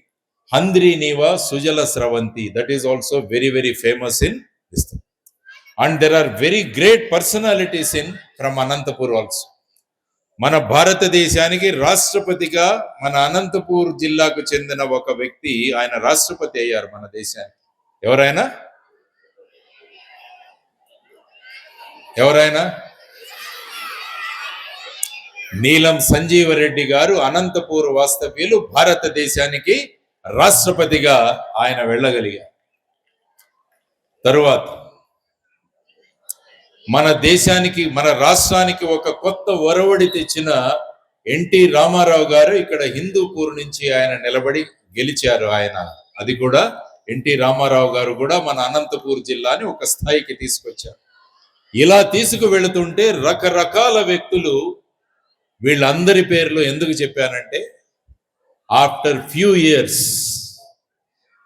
Handrineeva Sujala Sravanthi. That is also very very famous in this thing. And there are very great personalities in from Anantapur also. మన భారతదేశానికి రాష్ట్రపతిగా మన అనంతపూర్ జిల్లాకు చెందిన ఒక వ్యక్తి, ఆయన రాష్ట్రపతి అయ్యారు మన దేశానికి. ఎవరైనా నీలం సంజీవరెడ్డి గారు అనంతపూర్ వాస్తవ్యులు, భారతదేశానికి రాష్ట్రపతిగా ఆయన వెళ్ళగలిగారు. తరువాత మన దేశానికి, మన రాష్ట్రానికి ఒక కొత్త ఒరవడి తెచ్చిన ఎన్టీ రామారావు గారు ఇక్కడ హిందూపూర్ నుంచి ఆయన నిలబడి గెలిచారు. అది కూడా ఎన్టీ రామారావు గారు కూడా మన అనంతపూర్ జిల్లాని ఒక స్థాయికి తీసుకొచ్చారు. ఇలా తీసుకువెళుతుంటే రకరకాల వ్యక్తులు, వీళ్ళందరి పేర్లు ఎందుకు చెప్పానంటే, ఆఫ్టర్ ఫ్యూ ఇయర్స్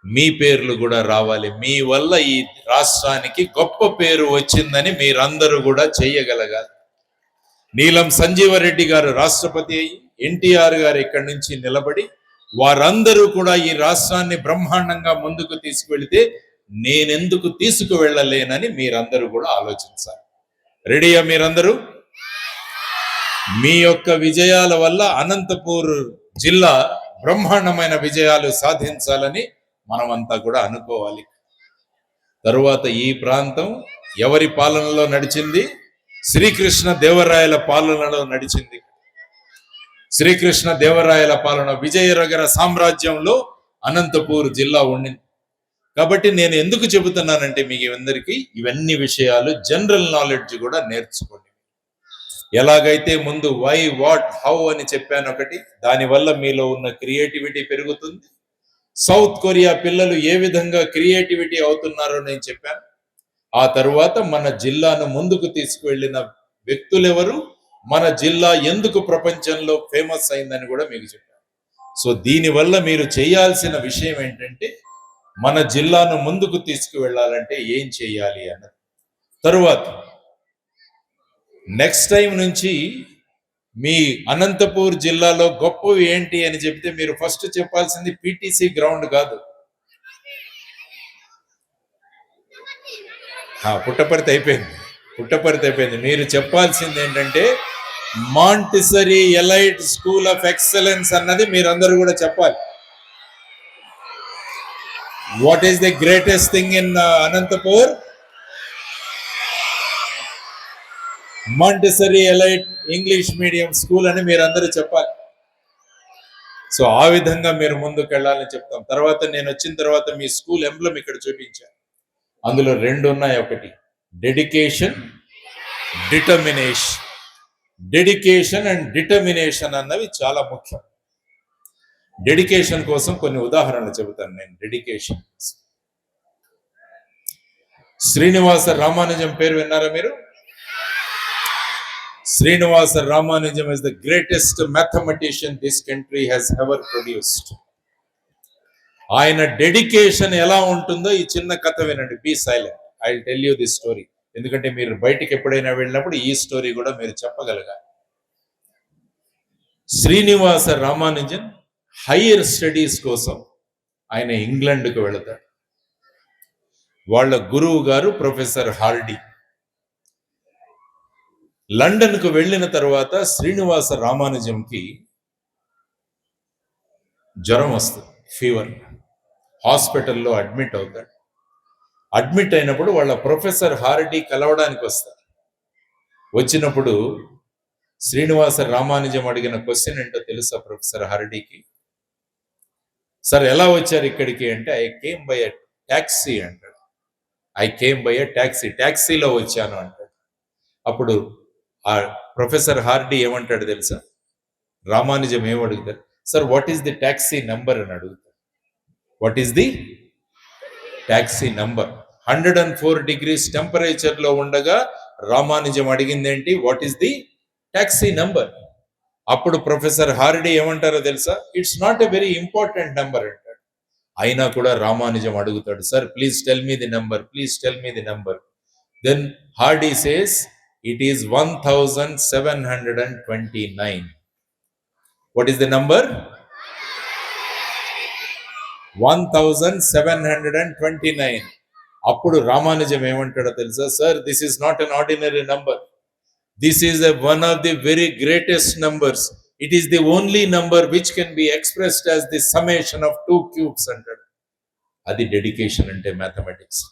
మీ పేర్లు కూడా రావాలి. మీ వల్ల ఈ రాష్ట్రానికి గొప్ప పేరు వచ్చిందని మీరందరూ కూడా చెయ్యగలగాలి. నీలం సంజీవరెడ్డి గారు రాష్ట్రపతి అయ్యి, ఎన్టీఆర్ గారు ఇక్కడి నుంచి నిలబడి, వారందరూ కూడా ఈ రాష్ట్రాన్ని బ్రహ్మాండంగా ముందుకు తీసుకువెళితే నేనెందుకు తీసుకువెళ్ళలేనని మీరందరూ కూడా ఆలోచించాలి. రెడీయా మీరందరూ? మీ యొక్క విజయాల వల్ల అనంతపూర్ జిల్లా బ్రహ్మాండమైన విజయాలు సాధించాలని మనమంతా కూడా అనుకోవాలి. తరువాత ఈ ప్రాంతం ఎవరి పాలనలో నడిచింది? శ్రీకృష్ణ దేవరాయల పాలనలో నడిచింది. శ్రీకృష్ణ దేవరాయల పాలన, విజయనగర సామ్రాజ్యంలో అనంతపూర్ జిల్లా ఉండింది. కాబట్టి నేను ఎందుకు చెబుతున్నానంటే, మీకు అందరికీ ఇవన్నీ విషయాలు జనరల్ నాలెడ్జ్ కూడా నేర్చుకోండి. ఎలాగైతే ముందు వై, వాట్, హౌ అని చెప్పాను ఒకటి, దానివల్ల మీలో ఉన్న క్రియేటివిటీ పెరుగుతుంది. సౌత్ కొరియా పిల్లలు ఏ విధంగా క్రియేటివిటీ అవుతున్నారో నేను చెప్పాను. ఆ తరువాత మన జిల్లాను ముందుకు తీసుకువెళ్ళిన వ్యక్తులు ఎవరు, మన జిల్లా ఎందుకు ప్రపంచంలో ఫేమస్ అయిందని కూడా మీకు చెప్పాను. సో దీనివల్ల మీరు చేయాల్సిన విషయం ఏంటంటే, మన జిల్లాను ముందుకు తీసుకువెళ్ళాలంటే ఏం చేయాలి అన్నది. తరువాత నెక్స్ట్ టైం నుంచి మీ అనంతపూర్ జిల్లాలో గొప్పవి ఏంటి అని చెప్తే మీరు ఫస్ట్ చెప్పాల్సింది పిటిసి గ్రౌండ్ కాదు, పుట్టపర్తి అయిపోయింది. మీరు చెప్పాల్సింది ఏంటంటే Montessori elite school of excellence అన్నది మీరందరూ కూడా చెప్పాలి. What is the greatest thing in Anantapur? Montessori elite English medium school అని మీరందరూ చెప్పాలి. సో ఆ విధంగా మీరు ముందుకు వెళ్ళాలని చెప్తాం. తర్వాత నేను వచ్చిన తర్వాత మీ స్కూల్ ఎంబ్లమ్ ఇక్కడ చూపించాను. అందులో 2 ఉన్నాయి. ఒకటి dedication, determination. Dedication and determination అన్నవి చాలా ముఖ్యం. డెడికేషన్ కోసం కొన్ని ఉదాహరణలు చెబుతాను నేను. డెడికేషన్, శ్రీనివాస రామానుజం పేరు విన్నారా మీరు? Srinivasa Ramanujam is the greatest mathematician this country has ever produced. ఆయన డెడికేషన్ ఎలా ఉంటుందో ఈ చిన్న కథ వినండి. Be silent, I will tell you this story. ఎందుకంటే మీరు బయటికి ఎప్పుడైనా వెళ్ళినప్పుడు ఈ స్టోరీ కూడా మీరు చెప్పగలగాలి. శ్రీనివాస రామానుజన్ హైయర్ స్టడీస్ కోసం ఆయన ఇంగ్లాండ్కు వెళతాడు. వాళ్ళ గురువు గారు ప్రొఫెసర్ హార్డీ. లండన్కు వెళ్ళిన తర్వాత శ్రీనివాస రామానుజంకి జ్వరం వస్తుంది, ఫీవర్. హాస్పిటల్లో అడ్మిట్ అవుతాడు. అడ్మిట్ అయినప్పుడు వాళ్ళ ప్రొఫెసర్ హార్డీ కలవడానికి వస్తారు. వచ్చినప్పుడు శ్రీనివాస రామానుజం అడిగిన క్వశ్చన్ ఏంటో తెలుసా ప్రొఫెసర్ హార్డీకి? సార్ ఎలా వచ్చారు ఇక్కడికి అంటే, I came by a taxi అంటాడు. I came by a taxi, ట్యాక్సీలో వచ్చాను అంటాడు. అప్పుడు ఆ ప్రొఫెసర్ హార్డీ ఏమంటాడు తెలుసా? రామానుజం ఏమడుగుతారు? Sir what is the taxi number అని అడుగుతారు. What is the taxi number? 104 degrees టెంపరేచర్లో ఉండగా రామానుజం అడిగింది ఏంటి? What is the taxi number? అప్పుడు ప్రొఫెసర్ హార్డీ ఏమంటారో తెలుసా? It's not a very important number అంటాడు. అయినా కూడా రామానుజం అడుగుతాడు, sir please tell me the number, please tell me the number. Then Hardy says it is 1729. What is the number? 1729. అప్పుడు రామానుజం ఏమంటాడో తెలుసా? Sir this is not an ordinary number, this is one of the very greatest numbers. It is the only number which can be expressed as the summation of 2 cubes అంటాడు. అది డెడికేషన్ అంటే mathematics.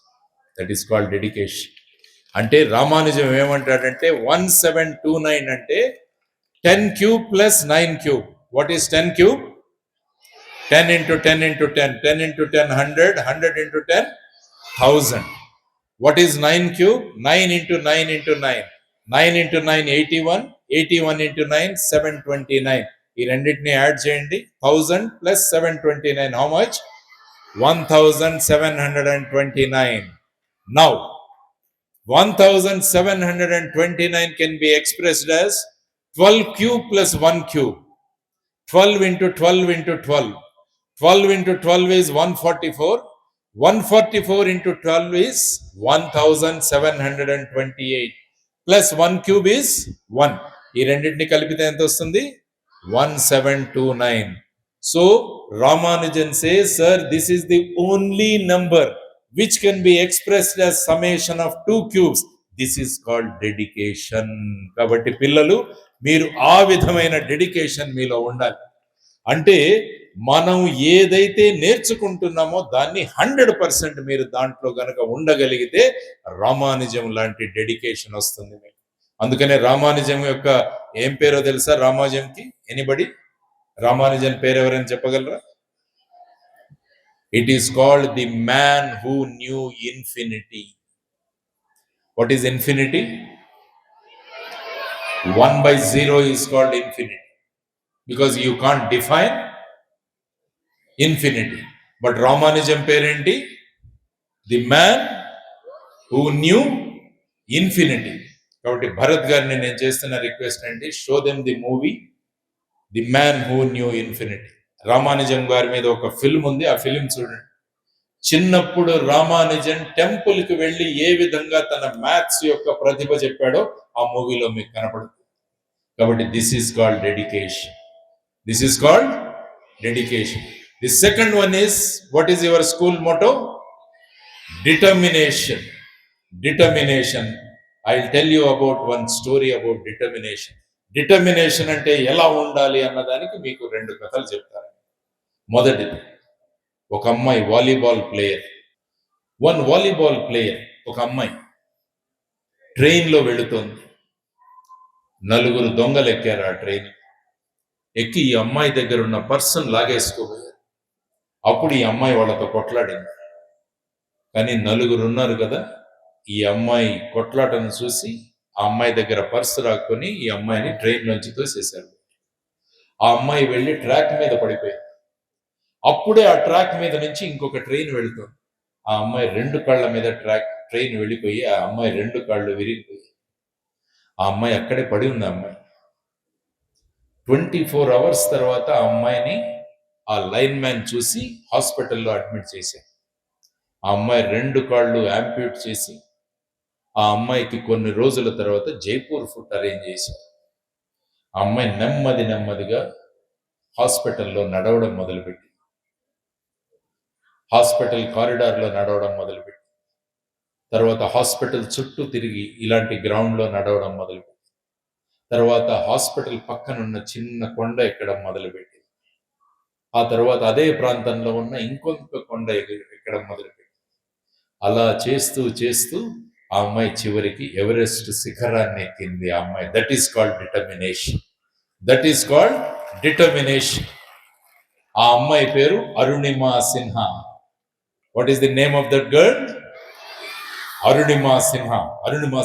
That is called dedication. అంటే రామానుజం ఏమంటాడంటే 1729 అంటే 10 cube plus 9 cube. What is 10 cube? 10 into 10 into 10, 10 into 10 100, 100 into 10 1000. What is 9 cube? 9 into 9 into 9, 9 into 9 81, 81 into 9 729. ఈ రెండింటిని యాడ్ చేయండి. 1000 plus 729 how much? 1729. Now 1729 can be expressed as 12 cube plus 1 cube. 12 into 12 into 12. 12 into 12 is 144. 144 into 12 is 1728. Plus 1 cube is 1. ఈ రెండింటిని కలిపితే ఎంత వస్తుంది? 1729. So Ramanujan says, sir, this is the only number which can be expressed as summation of 2 cubes. This is called dedication. కాబట్టి పిల్లలు మీరు ఆ విధమైన డెడికేషన్ మీలో ఉండాలి. అంటే మనం ఏదైతే నేర్చుకుంటున్నామో దాన్ని 100% మీరు దాంట్లో గనక ఉండగలిగితే రామానుజం లాంటి డెడికేషన్ వస్తుంది మీకు. అందుకనే రామానుజం యొక్క ఏం పేరో తెలుసా? రామానుజంకి ఎనీబడి రామానుజన్ పేరు ఎవరైనా చెప్పగలరా? It is called the man who knew infinity. What is infinity? 1/0 is called infinity because you can't define infinity. But Ramanujam parenti, the man who knew infinity. కాబట్టి భరత్ గారిని నేను చేస్తున్న రిక్వెస్ట్ అండి, show them the movie the man who knew infinity. Ramanujam గారి మీద ఒక ఫిల్మ్ ఉంది, ఆ ఫిల్మ్ చూడండి. చిన్నప్పుడు రామానుజన్ టెంపుల్ కి వెళ్ళి ఏ విధంగా తన మ్యాథ్స్ యొక్క ప్రతిభ చెప్పాడో ఆ మూవీలో మీకు కనపడుతుంది. కాబట్టి this is called dedication. This is called dedication. The second one is, what is your school motto? Determination. Determination. I will tell you about one story about determination. Determination అంటే ఎలా ఉండాలి అన్నదానికి మీకు 2 కథలు చెప్తాను. మొదటిది, ఒక అమ్మాయి వాలీబాల్ ప్లేయర్. ఒక అమ్మాయి ట్రైన్లో వెళుతోంది. 4 దొంగలు ఎక్కారు ఆ ట్రైన్. ఎక్కి ఈ అమ్మాయి దగ్గర ఉన్న పర్సన్ లాగేసుకోబోయారు. అప్పుడు ఈ అమ్మాయి వాళ్ళతో కొట్లాడింది. కానీ 4 ఉన్నారు కదా, ఈ అమ్మాయి కొట్లాటను చూసి ఆ అమ్మాయి దగ్గర పర్సు రాకొని ఈ అమ్మాయిని ట్రైన్ నుంచి తోసేశారు. ఆ అమ్మాయి వెళ్ళి ట్రాక్ మీద పడిపోయింది. అప్పుడే ఆ ట్రాక్ మీద నుంచి ఇంకొక ట్రైన్ వెళుతుంది. ఆ అమ్మాయి 2 కాళ్ళ మీద ట్రైన్ వెళ్ళిపోయి ఆ అమ్మాయి 2 కాళ్ళు విరిగిపోయి ఆ అమ్మాయి అక్కడే పడి ఉంది. ఆ అమ్మాయి 24 అవర్స్ తర్వాత ఆ అమ్మాయిని ఆ లైన్ మ్యాన్ చూసి హాస్పిటల్లో అడ్మిట్ చేశారు. ఆ అమ్మాయి 2 కాళ్ళు యాంప్యూట్ చేసి ఆ అమ్మాయికి కొన్ని రోజుల తర్వాత జైపూర్ ఫుట్ అరేంజ్ చేశారు. ఆ అమ్మాయి నెమ్మదిగా హాస్పిటల్లో నడవడం మొదలుపెట్టి, హాస్పిటల్ కారిడార్లో నడవడం మొదలుపెట్టి, తర్వాత హాస్పిటల్ చుట్టూ తిరిగి ఇలాంటి గ్రౌండ్లో నడవడం మొదలుపెట్టి, తర్వాత హాస్పిటల్ పక్కనున్న చిన్న కొండ ఎక్కడం మొదలుపెట్టి, ఆ తర్వాత అదే ప్రాంతంలో ఉన్న ఇంకొక కొండ ఎక్కడం మొదలుపెట్టి, అలా చేస్తూ ఆ అమ్మాయి చివరికి ఎవరెస్ట్ శిఖరాన్ని ఎక్కింది. ఆ అమ్మాయి. That is called determination. ఆ అమ్మాయి పేరు Arunima Sinha. What is the name of that girl? Arunima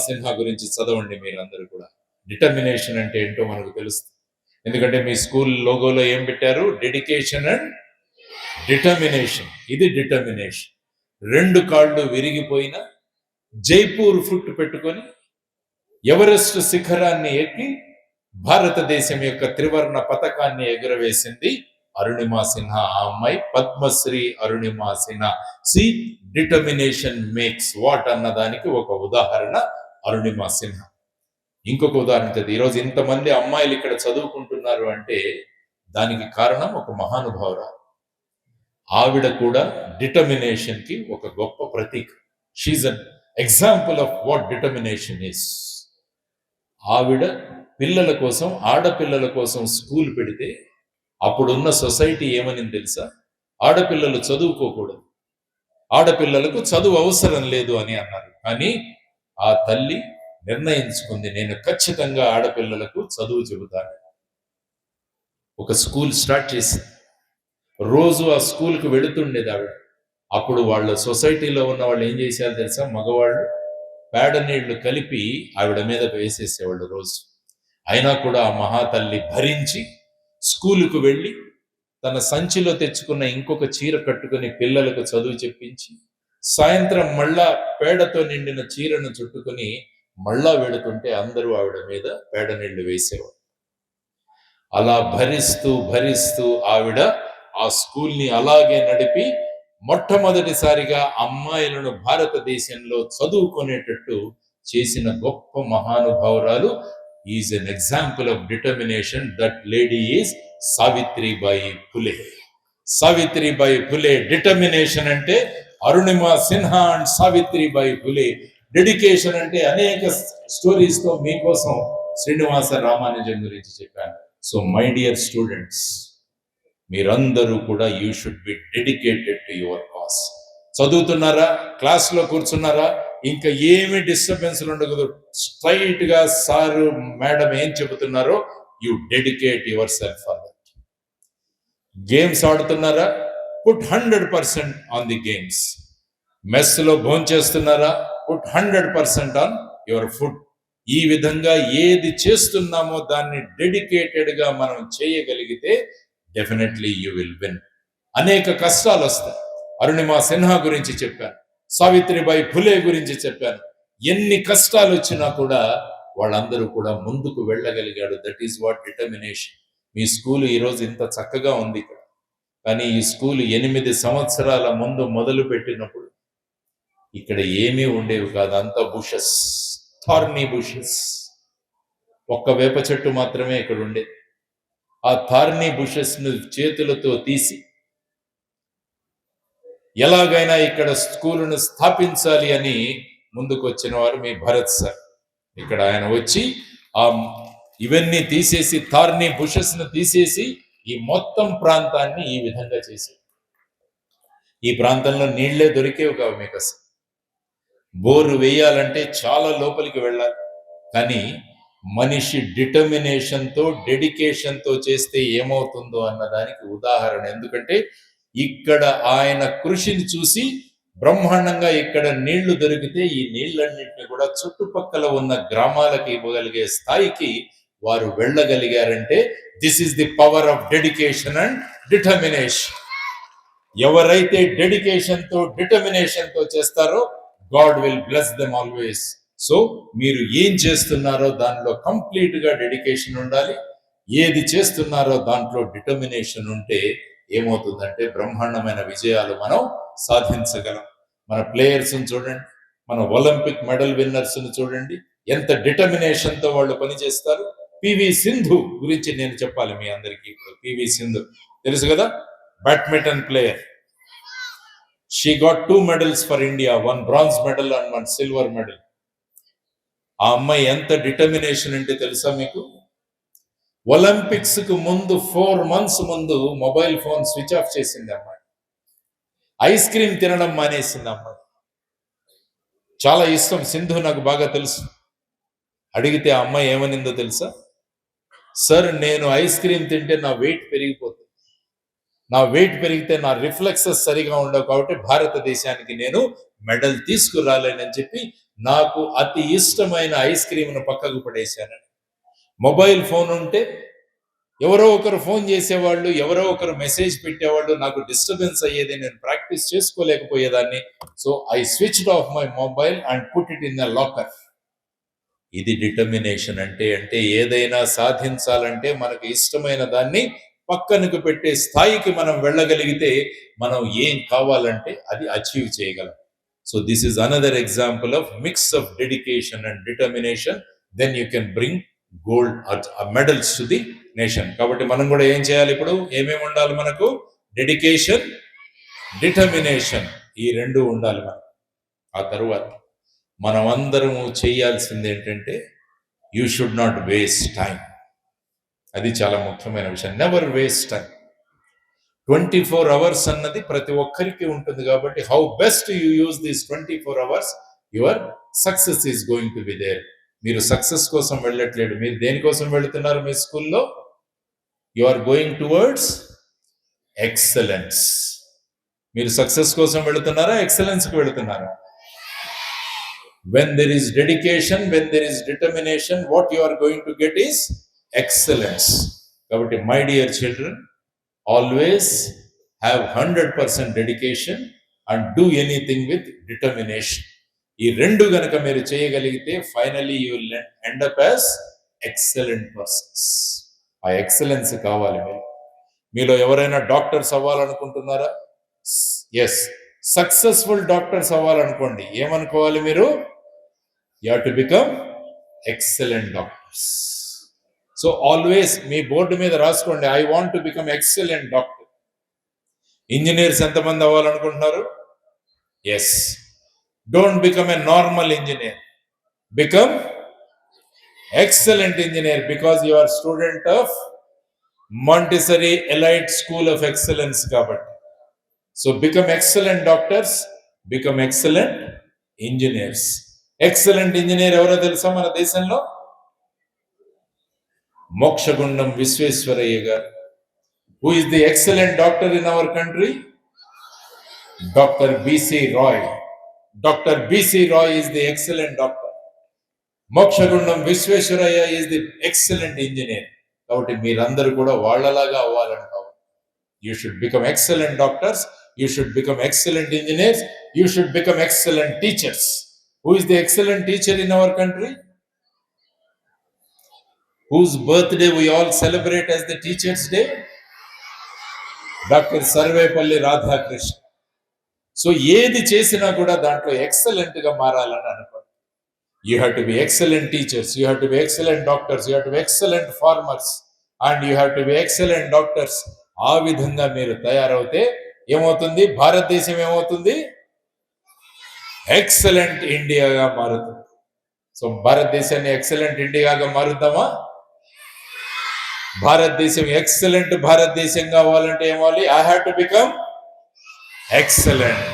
Sinha గురించి చదవండి మీరందరూ కూడా. డిటర్మినేషన్ అంటే ఏంటో మనకు తెలుస్తుంది. ఎందుకంటే మీ స్కూల్ లోగోలో ఏం పెట్టారు? Dedication and determination. ఇది డిటర్మినేషన్. 2 కాళ్ళు విరిగిపోయిన జైపూర్ ఫుట్ పెట్టుకొని ఎవరెస్ట్ శిఖరాన్ని ఎక్కి భారతదేశం యొక్క త్రివర్ణ పతాకాన్ని ఎగురవేసింది అరుణిమా సిన్హా. ఆ అమ్మాయి Padmashri Arunima Sinha. Determination makes what అన్నదానికి ఒక ఉదాహరణ అరుణిమా సిన్హా. ఇంకొక ఉదాహరణ, ఈరోజు ఇంతమంది అమ్మాయిలు ఇక్కడ చదువుకుంటున్నారు అంటే దానికి కారణం ఒక మహానుభావురాలు. ఆవిడ కూడా డిటర్మినేషన్ కి ఒక గొప్ప ప్రతీక. She's an example of what determination is. ఆవిడ పిల్లల కోసం, ఆడపిల్లల కోసం స్కూల్ పెడితే అప్పుడున్న సొసైటీ ఏమని తెలుసా? ఆడపిల్లలు చదువుకోకూడదు, ఆడపిల్లలకు చదువు అవసరం లేదు అని అన్నారు. కానీ ఆ తల్లి నిర్ణయించుకుంది, నేను ఖచ్చితంగా ఆడపిల్లలకు చదువు చెబుతాను. ఒక స్కూల్ స్టార్ట్ చేసి రోజు ఆ స్కూల్కి వెళుతుండేది ఆవిడ. అప్పుడు వాళ్ళ సొసైటీలో ఉన్న వాళ్ళు ఏం చేశారు తెలుసా? మగవాళ్ళు పేడ నీళ్లు కలిపి ఆవిడ మీద వేసేసేవాళ్ళు రోజు. అయినా కూడా ఆ మహాతల్లి భరించి స్కూలుకు వెళ్ళి తన సంచిలో తెచ్చుకున్న ఇంకొక చీర కట్టుకుని పిల్లలకు చదువు చెప్పించి, సాయంత్రం మళ్ళా పేడతో నిండిన చీరను చుట్టుకుని మళ్ళా వెళుతుంటే అందరూ ఆవిడ మీద పేడ నీళ్లు వేసేవాడు. అలా భరిస్తూ ఆవిడ ఆ స్కూల్ని అలాగే నడిపి మొట్టమొదటిసారిగా అమ్మాయిలను భారతదేశంలో చదువుకునేటట్టు చేసిన గొప్ప మహానుభావురాలు. Is an example of determination. That lady is Savitribai Phule. Determination అంటే అరుణిమా సిన్హా అండ్ సావిత్రిబాయి ఫులే. డెడికేషన్ అంటే అనేక స్టోరీస్ తో మీకోసం శ్రీనివాస రామానుజన్ గురించి చెప్పాను. సో మై డియర్ స్టూడెంట్స్, మీరందరూ కూడా you should be dedicated to your cause. చదువుతున్నారా? క్లాస్లో కూర్చున్నారా? ఇంకా ఏమి డిస్టర్బెన్స్లు ఉండకూడదు. స్ట్రైట్ గా సారు మేడం ఏం చెబుతున్నారో you dedicate yourself for that. Games ఆడుతున్నారా? Put 100% on the games. Mess లో భోంచేస్తున్నారా? Put 100% on your food. ఈ విధంగా ఏది చేస్తున్నామో దాన్ని డెడికేటెడ్ గా మనం చేయగలిగితే డెఫినెట్లీ యూ విల్ విన్. అనేక కష్టాలు వస్తాయి. అరుణిమా సిన్హా గురించి చెప్పాను, సావిత్రిబాయి ఫులే గురించి చెప్పాను. ఎన్ని కష్టాలు వచ్చినా కూడా వాళ్ళందరూ కూడా ముందుకు వెళ్ళగలిగాడు. That is what determination. మీ స్కూల్ ఈరోజు ఇంత చక్కగా ఉంది ఇక్కడ, కానీ ఈ స్కూల్ 8 సంవత్సరాల ముందు మొదలు పెట్టినప్పుడు ఇక్కడ ఏమీ ఉండేవి కాదు. అంతా బుషెస్, థార్నీ బుషెస్. ఒక్క వేప చెట్టు మాత్రమే ఇక్కడ ఉండేది. ఆ థార్నీ బుషెస్ ను చేతులతో తీసి ఎలాగైనా ఇక్కడ స్కూలును స్థాపించాలి అని ముందుకు వచ్చిన వారు మీ భరత్ సార్. ఇక్కడ ఆయన వచ్చి ఆ ఇవన్నీ తీసేసి థార్నీ బుషెస్ ను తీసేసి ఈ మొత్తం ప్రాంతాన్ని ఈ విధంగా చేసి, ఈ ప్రాంతంలో నీళ్లే దొరికేవి కావు మీకు అసలు. బోరు వేయాలంటే చాలా లోపలికి వెళ్ళాలి. కానీ మనిషి డిటర్మినేషన్తో డెడికేషన్తో చేస్తే ఏమవుతుందో అన్నదానికి ఉదాహరణ. ఎందుకంటే ఇక్కడ ఆయన కృషిని చూసి బ్రహ్మాండంగా ఇక్కడ నీళ్లు దొరికితే ఈ నీళ్ళన్నింటినీ కూడా చుట్టుపక్కల ఉన్న గ్రామాలకు ఇవ్వగలిగే స్థాయికి వారు వెళ్ళగలిగారంటే this is the power of dedication and determination. ఎవరైతే డెడికేషన్తో డిటర్మినేషన్తో చేస్తారో God will bless them always. So మీరు ఏం చేస్తున్నారో దానిలో కంప్లీట్ గా డెడికేషన్ ఉండాలి. ఏది చేస్తున్నారో దాంట్లో డిటర్మినేషన్ ఉంటే ఏమవుతుందంటే బ్రహ్మాండమైన విజయాలు మనం సాధించగలం. మన ప్లేయర్స్ చూడండి, మన ఒలింపిక్ మెడల్ విన్నర్స్ చూడండి, ఎంత డిటర్మినేషన్ తో వాళ్ళు పనిచేస్తారు. పివి సింధు గురించి నేను చెప్పాలి మీ అందరికీ. ఇప్పుడు పివి సింధు తెలుసు కదా, badminton player. She got 2 medals for India, 1 bronze medal and 1 silver medal. ఆ అమ్మాయి ఎంత డిటర్మినేషన్ అంటే తెలుసా మీకు? ఒలింపిక్స్ కు ముందు 4 months ముందు మొబైల్ ఫోన్ స్విచ్ ఆఫ్ చేసింది అమ్మాయి. ఐస్ క్రీమ్ తినడం మానేసింది అమ్మాయి. చాలా ఇష్టం సింధు, నాకు బాగా తెలుసు. అడిగితే ఆ అమ్మాయి ఏమనిందో తెలుసా? సార్, నేను ఐస్ క్రీమ్ తింటే నా వెయిట్ పెరిగిపోతుంది. నా వెయిట్ పెరిగితే నా రిఫ్లెక్సెస్ సరిగా ఉండవు, కాబట్టి భారతదేశానికి నేను మెడల్ తీసుకురాలేనని చెప్పి నాకు అతి ఇష్టమైన ఐస్ క్రీమ్ను పక్కకు పడేశానని. మొబైల్ ఫోన్ ఉంటే ఎవరో ఒకరు ఫోన్ చేసేవాళ్ళు, ఎవరో ఒకరు మెసేజ్ పెట్టేవాళ్ళు, నాకు డిస్టర్బెన్స్ అయ్యేది, నేను ప్రాక్టీస్ చేసుకోలేకపోయేదాన్ని. So I switched off my mobile and put it in the locker. ఇది డిటర్మినేషన్ అంటే. అంటే ఏదైనా సాధించాలంటే మనకు ఇష్టమైన దాన్ని పక్కనకు పెట్టే స్థాయికి మనం వెళ్ళగలిగితే మనం ఏం కావాలంటే అది అచీవ్ చేయగలం. So this is another example of mix of dedication and determination. Then you can bring gold medals to the nation. కాబట్టి మనం కూడా ఏం చేయాలి? ఇప్పుడు ఏమేమి ఉండాలి మనకు? డెడికేషన్, డిటర్మినేషన్, ఈ 2 ఉండాలి మనకు. ఆ తరువాత మనం అందరము చేయాల్సింది ఏంటంటే you should not waste time. అది చాలా ముఖ్యమైన విషయం. Never waste time. 24 hours అన్నది ప్రతి ఒక్కరికి ఉంటుంది. కాబట్టి how best you use these 24 hours, your success is going to be there. మీరు సక్సెస్ కోసం వెళ్ళట్లేదు, మీరు దేనికోసం వెళుతున్నారు? మీ స్కూల్లో you are going towards excellence. మీరు సక్సెస్ కోసం వెళుతున్నారా, ఎక్సలెన్స్కి వెళుతున్నారా? When there is dedication, when there is determination, what you are going to get is excellence. కాబట్టి my dear children, always have 100% dedication and do anything with determination. ఈ 2 గనక మీరు చేయగలిగితే finally you will end up as excellent persons. ఆ ఎక్సలెన్స్ కావాలి మీరు. మీలో ఎవరైనా డాక్టర్స్ అవ్వాలనుకుంటున్నారా? ఎస్, సక్సెస్ఫుల్ డాక్టర్స్ అవ్వాలనుకోండి. ఏమనుకోవాలి మీరు? You have to become excellent doctors. So always మీ బోర్డు మీద రాసుకోండి, I want to become excellent doctor. Engineers ఎంతమంది అవ్వాలనుకుంటున్నారు? Yes, don't become a normal engineer, become excellent engineer, because you are student of Montessori elite school of excellence. కాబట్టి so become excellent doctors, become excellent engineers. Excellent engineer ఎవరో తెలుసా మన దేశంలో? Mokshagundam Visvesvaraya garu. Who is the excellent doctor in our country? Doctor B C Roy. Doctor B C Roy is the excellent doctor. Mokshagundam Visvesvaraya is the excellent engineer. కాబట్టి మీరందరూ కూడా వాళ్ళలాగా అవ్వాలని కావాలి. You should become excellent doctors, you should become excellent engineers, you should become excellent teachers. Who is the excellent teacher in our country? Whose birthday we all celebrate as the Teachers' Day? Dr. Sarvepalli Radhakrishnan. So ఏది చేసినా కూడా దాంట్లో ఎక్సలెంట్ గా మారాలని అనుకోండి. You have to be excellent teachers, you have to be excellent doctors, you have to be excellent farmers, and you have to be excellent doctors. ఆ విధంగా మీరు తయారవుతే ఏమవుతుంది? భారతదేశం ఏమవుతుంది? ఎక్సలెంట్ ఇండియాగా మారుతుంది. సో భారతదేశాన్ని ఎక్సలెంట్ ఇండియాగా మారుద్దామా? భారతదేశం ఎక్సలెంట్ భారతదేశం కావాలంటే ఏమవ్వాలి? I have to become excellent.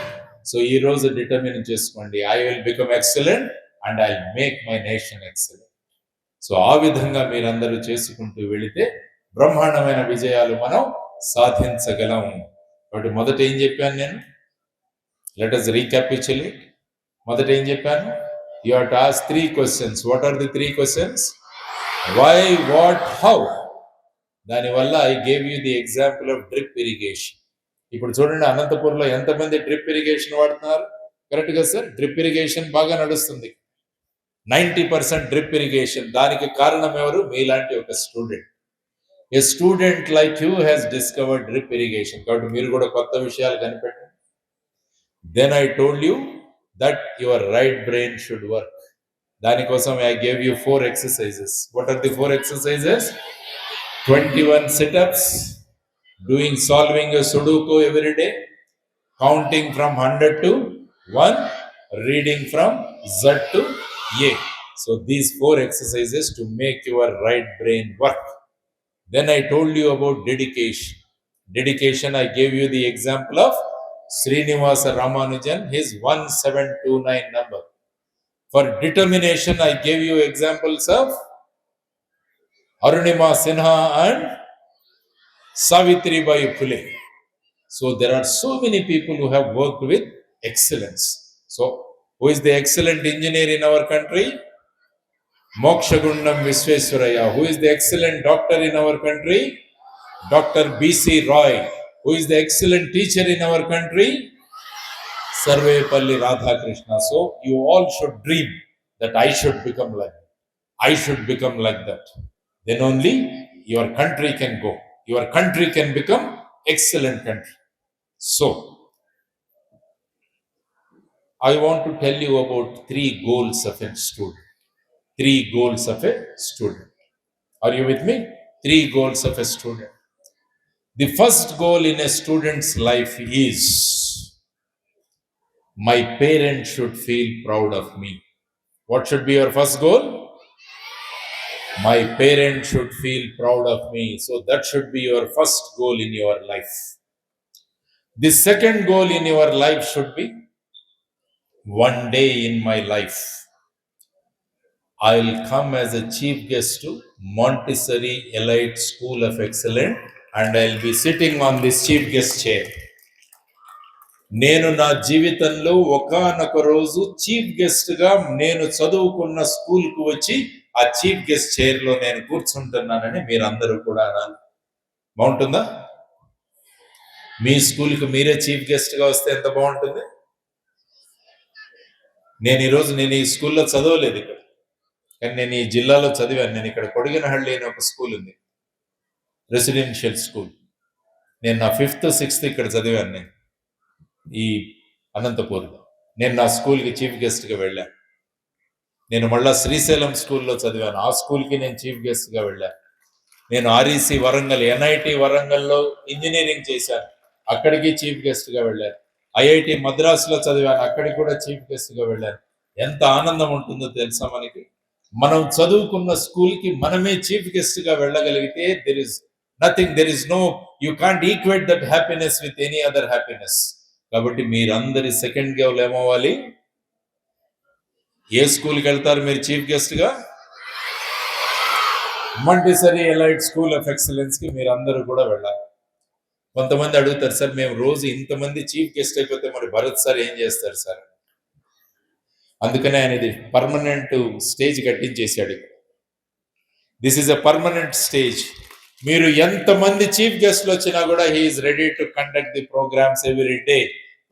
So ఈ రోజు డిటర్మిన్ చేసుకోండి, I will become excellent and I make my nation excellent. So ఆ విధంగా మీరందరూ చేసుకుంటూ వెళితే బ్రహ్మాండమైన విజయాలు మనం సాధించగలం. కాబట్టి మొదట ఏం చెప్పాను నేను? Let us recapitulate. మొదట ఏం చెప్పాను? You have to ask 3 questions. What are the 3 questions? Why, what, how? దానివల్ల I gave you the example of drip irrigation. ఇప్పుడు చూడండి, అనంతపూర్లో ఎంతమంది డ్రిప్ ఇరిగేషన్ వాడుతున్నారు? కరెక్ట్ గా సార్? డ్రిప్ ఇరిగేషన్ బాగా నడుస్తుంది. 90% డ్రిప్ ఇరిగేషన్. దానికి కారణం ఎవరు? మీలాంటి ఒక student. A student like you has discovered drip irrigation. కాబట్టి మీరు కూడా కొత్త విషయాలు కనిపెట్టండి. Then I told you that your right brain should work. దానికోసం I gave you 4 exercises. What are the 4 exercises? 21 sit-ups, solving a Sudoku every day, counting from 100 to 1, reading from Z to A. So these 4 exercises to make your right brain work. Then I told you about dedication. Dedication, I gave you the example of Srinivasa Ramanujan, his 1729 number. For determination, I gave you examples of Arunima Sinha and Savitribai Phule. So there are so many people who have worked with excellence. So who is the excellent engineer in our country? Mokshagundam Visvesvaraya. Who is the excellent doctor in our country? Dr. B.C. Roy. Who is the excellent teacher in our country? Sarvepalli Radhakrishna. So you all should dream that I should become like that. I should become like that. Then only your country can go. Your country can become excellent country. So I want to tell you about 3 goals of a student. 3 goals of a student. Are you with me? 3 goals of a student. The first goal in a student's life is, my parents should feel proud of me. What should be your first goal? My parents should feel proud of me. So that should be your first goal in your life. The second goal in your life should be, one day in my life, I will come as a chief guest to Montessori Elite School of Excellence and I will be sitting on this chief guest chair. నేను నా జీవితంలో ఒకానొక రోజు చీఫ్ గెస్ట్ గా నేను చదువుకున్న స్కూల్ కు వచ్చి ఆ చీఫ్ గెస్ట్ చైర్ లో నేను కూర్చుంటున్నానని మీరందరూ కూడా అనాలి. బాగుంటుందా? మీ స్కూల్ కు మీరే చీఫ్ గెస్ట్ గా వస్తే ఎంత బాగుంటుంది. నేను ఈ స్కూల్లో చదవలేదు ఇక్కడ, కానీ నేను ఈ జిల్లాలో చదివాను. నేను ఇక్కడ కొడిగినహళ్ళి అనే ఒక స్కూల్ ఉంది, రెసిడెన్షియల్ స్కూల్. నేను నా 5th 6th ఇక్కడ చదివాను. నేను ఈ అనంతపూర్లో నేను నా స్కూల్కి చీఫ్ గెస్ట్గా వెళ్ళాను. నేను మళ్ళా శ్రీశైలం స్కూల్లో చదివాను, ఆ స్కూల్కి నేను చీఫ్ గెస్ట్గా వెళ్ళాను. నేను ఆర్ఈసి వరంగల్, ఎన్ఐటి వరంగల్లో ఇంజనీరింగ్ చేశాను, అక్కడికి చీఫ్ గెస్ట్గా వెళ్ళాను. ఐఐటి మద్రాసులో చదివాను, అక్కడికి కూడా చీఫ్ గెస్ట్గా వెళ్ళాను. ఎంత ఆనందం ఉంటుందో తెలుసా మనకి? మనం చదువుకున్న స్కూల్కి మనమే చీఫ్ గెస్ట్గా వెళ్ళగలిగితే there is no, you can't equate that happiness with any other happiness. కాబట్టి మీరందరి సెకండ్ గోల్ ఏమవ్వాలి? ఏ స్కూల్కి వెళ్తారు మీరు చీఫ్ గెస్ట్గా? Montessori elite school of excellence కి మీరందరూ కూడా వెళ్ళాలి. కొంతమంది అడుగుతారు, సార్ మేము రోజు ఇంతమంది చీఫ్ గెస్ట్ అయిపోతే మరి భరత్ సార్ ఏం చేస్తారు సార్? అందుకనే ఆయన ఇది పర్మనెంట్ స్టేజ్ కట్టించేశాడు. This is a permanent stage. మీరు ఎంతమంది చీఫ్ గెస్ట్లు వచ్చినా కూడా he is ready to conduct the programmes every day.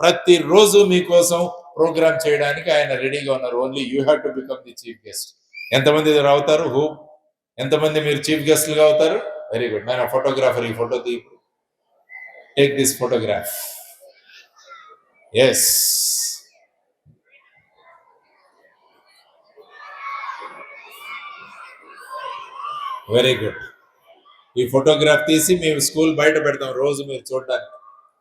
ప్రతిరోజు మీకోసం ప్రోగ్రామ్ చేయడానికి ఆయన రెడీగా ఉన్నారు. Only you have to become the chief guest. ఎంతమంది అవుతారు? ఎంతమంది మీరు చీఫ్ గెస్ట్లుగా అవుతారు? Very good. నేను ఫోటోగ్రాఫర్, ఈ ఫోటో తీ, take this photograph. Yes, very good. ఈ ఫోటోగ్రాఫ్ తీసి మేము స్కూల్ బయట పెడతాం రోజు మీరు చూడడానికి.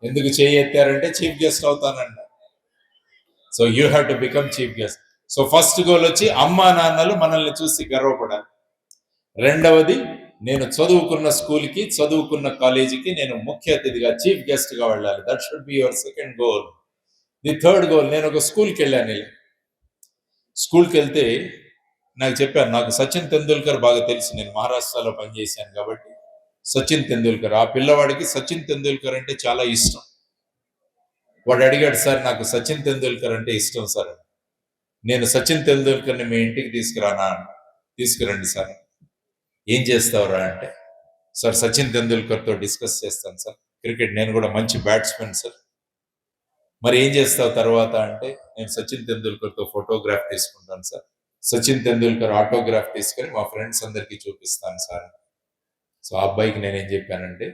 ఎందుకు చేయి ఎత్తారంటే చీఫ్ గెస్ట్ అవుతానంట. So you have to become chief guest. So first goal వచ్చి అమ్మా నాన్నలు మనల్ని చూసి గర్వపడాలి. రెండవది, నేను చదువుకున్న స్కూల్కి, చదువుకున్న కాలేజీకి నేను ముఖ్య అతిథిగా చీఫ్ గెస్ట్గా వెళ్ళాలి. That should be your second goal. The third goal, నేను ఒక స్కూల్కి వెళ్ళాను. స్కూల్కి వెళ్తే నాకు చెప్పాను, నాకు సచిన్ తెందూల్కర్ బాగా తెలుసు, నేను మహారాష్ట్రలో పనిచేశాను కాబట్టి. సచిన్ తెందూల్కర్, ఆ పిల్లవాడికి సచిన్ తెందూల్కర్ అంటే చాలా ఇష్టం. వాడు అడిగాడు, సార్ నాకు సచిన్ తెందూల్కర్ అంటే ఇష్టం సార్, నేను సచిన్ తెందూల్కర్ని మీ ఇంటికి తీసుకురానా? తీసుకురండి సార్. ఏం చేస్తావురా అంటే, సార్ సచిన్ తెందూల్కర్తో డిస్కస్ చేస్తాను సార్, క్రికెట్ నేను కూడా మంచి బ్యాట్స్మెన్ సార్. మరి ఏం చేస్తావు తర్వాత అంటే, నేను సచిన్ తెందూల్కర్తో ఫోటోగ్రాఫ్ తీసుకుంటాను సార్, సచిన్ తెందూల్కర్ ఆటోగ్రాఫ్ తీసుకొని మా ఫ్రెండ్స్ అందరికీ చూపిస్తాను సార్. సో ఆ అబ్బాయికి నేనేం చెప్పానంటే,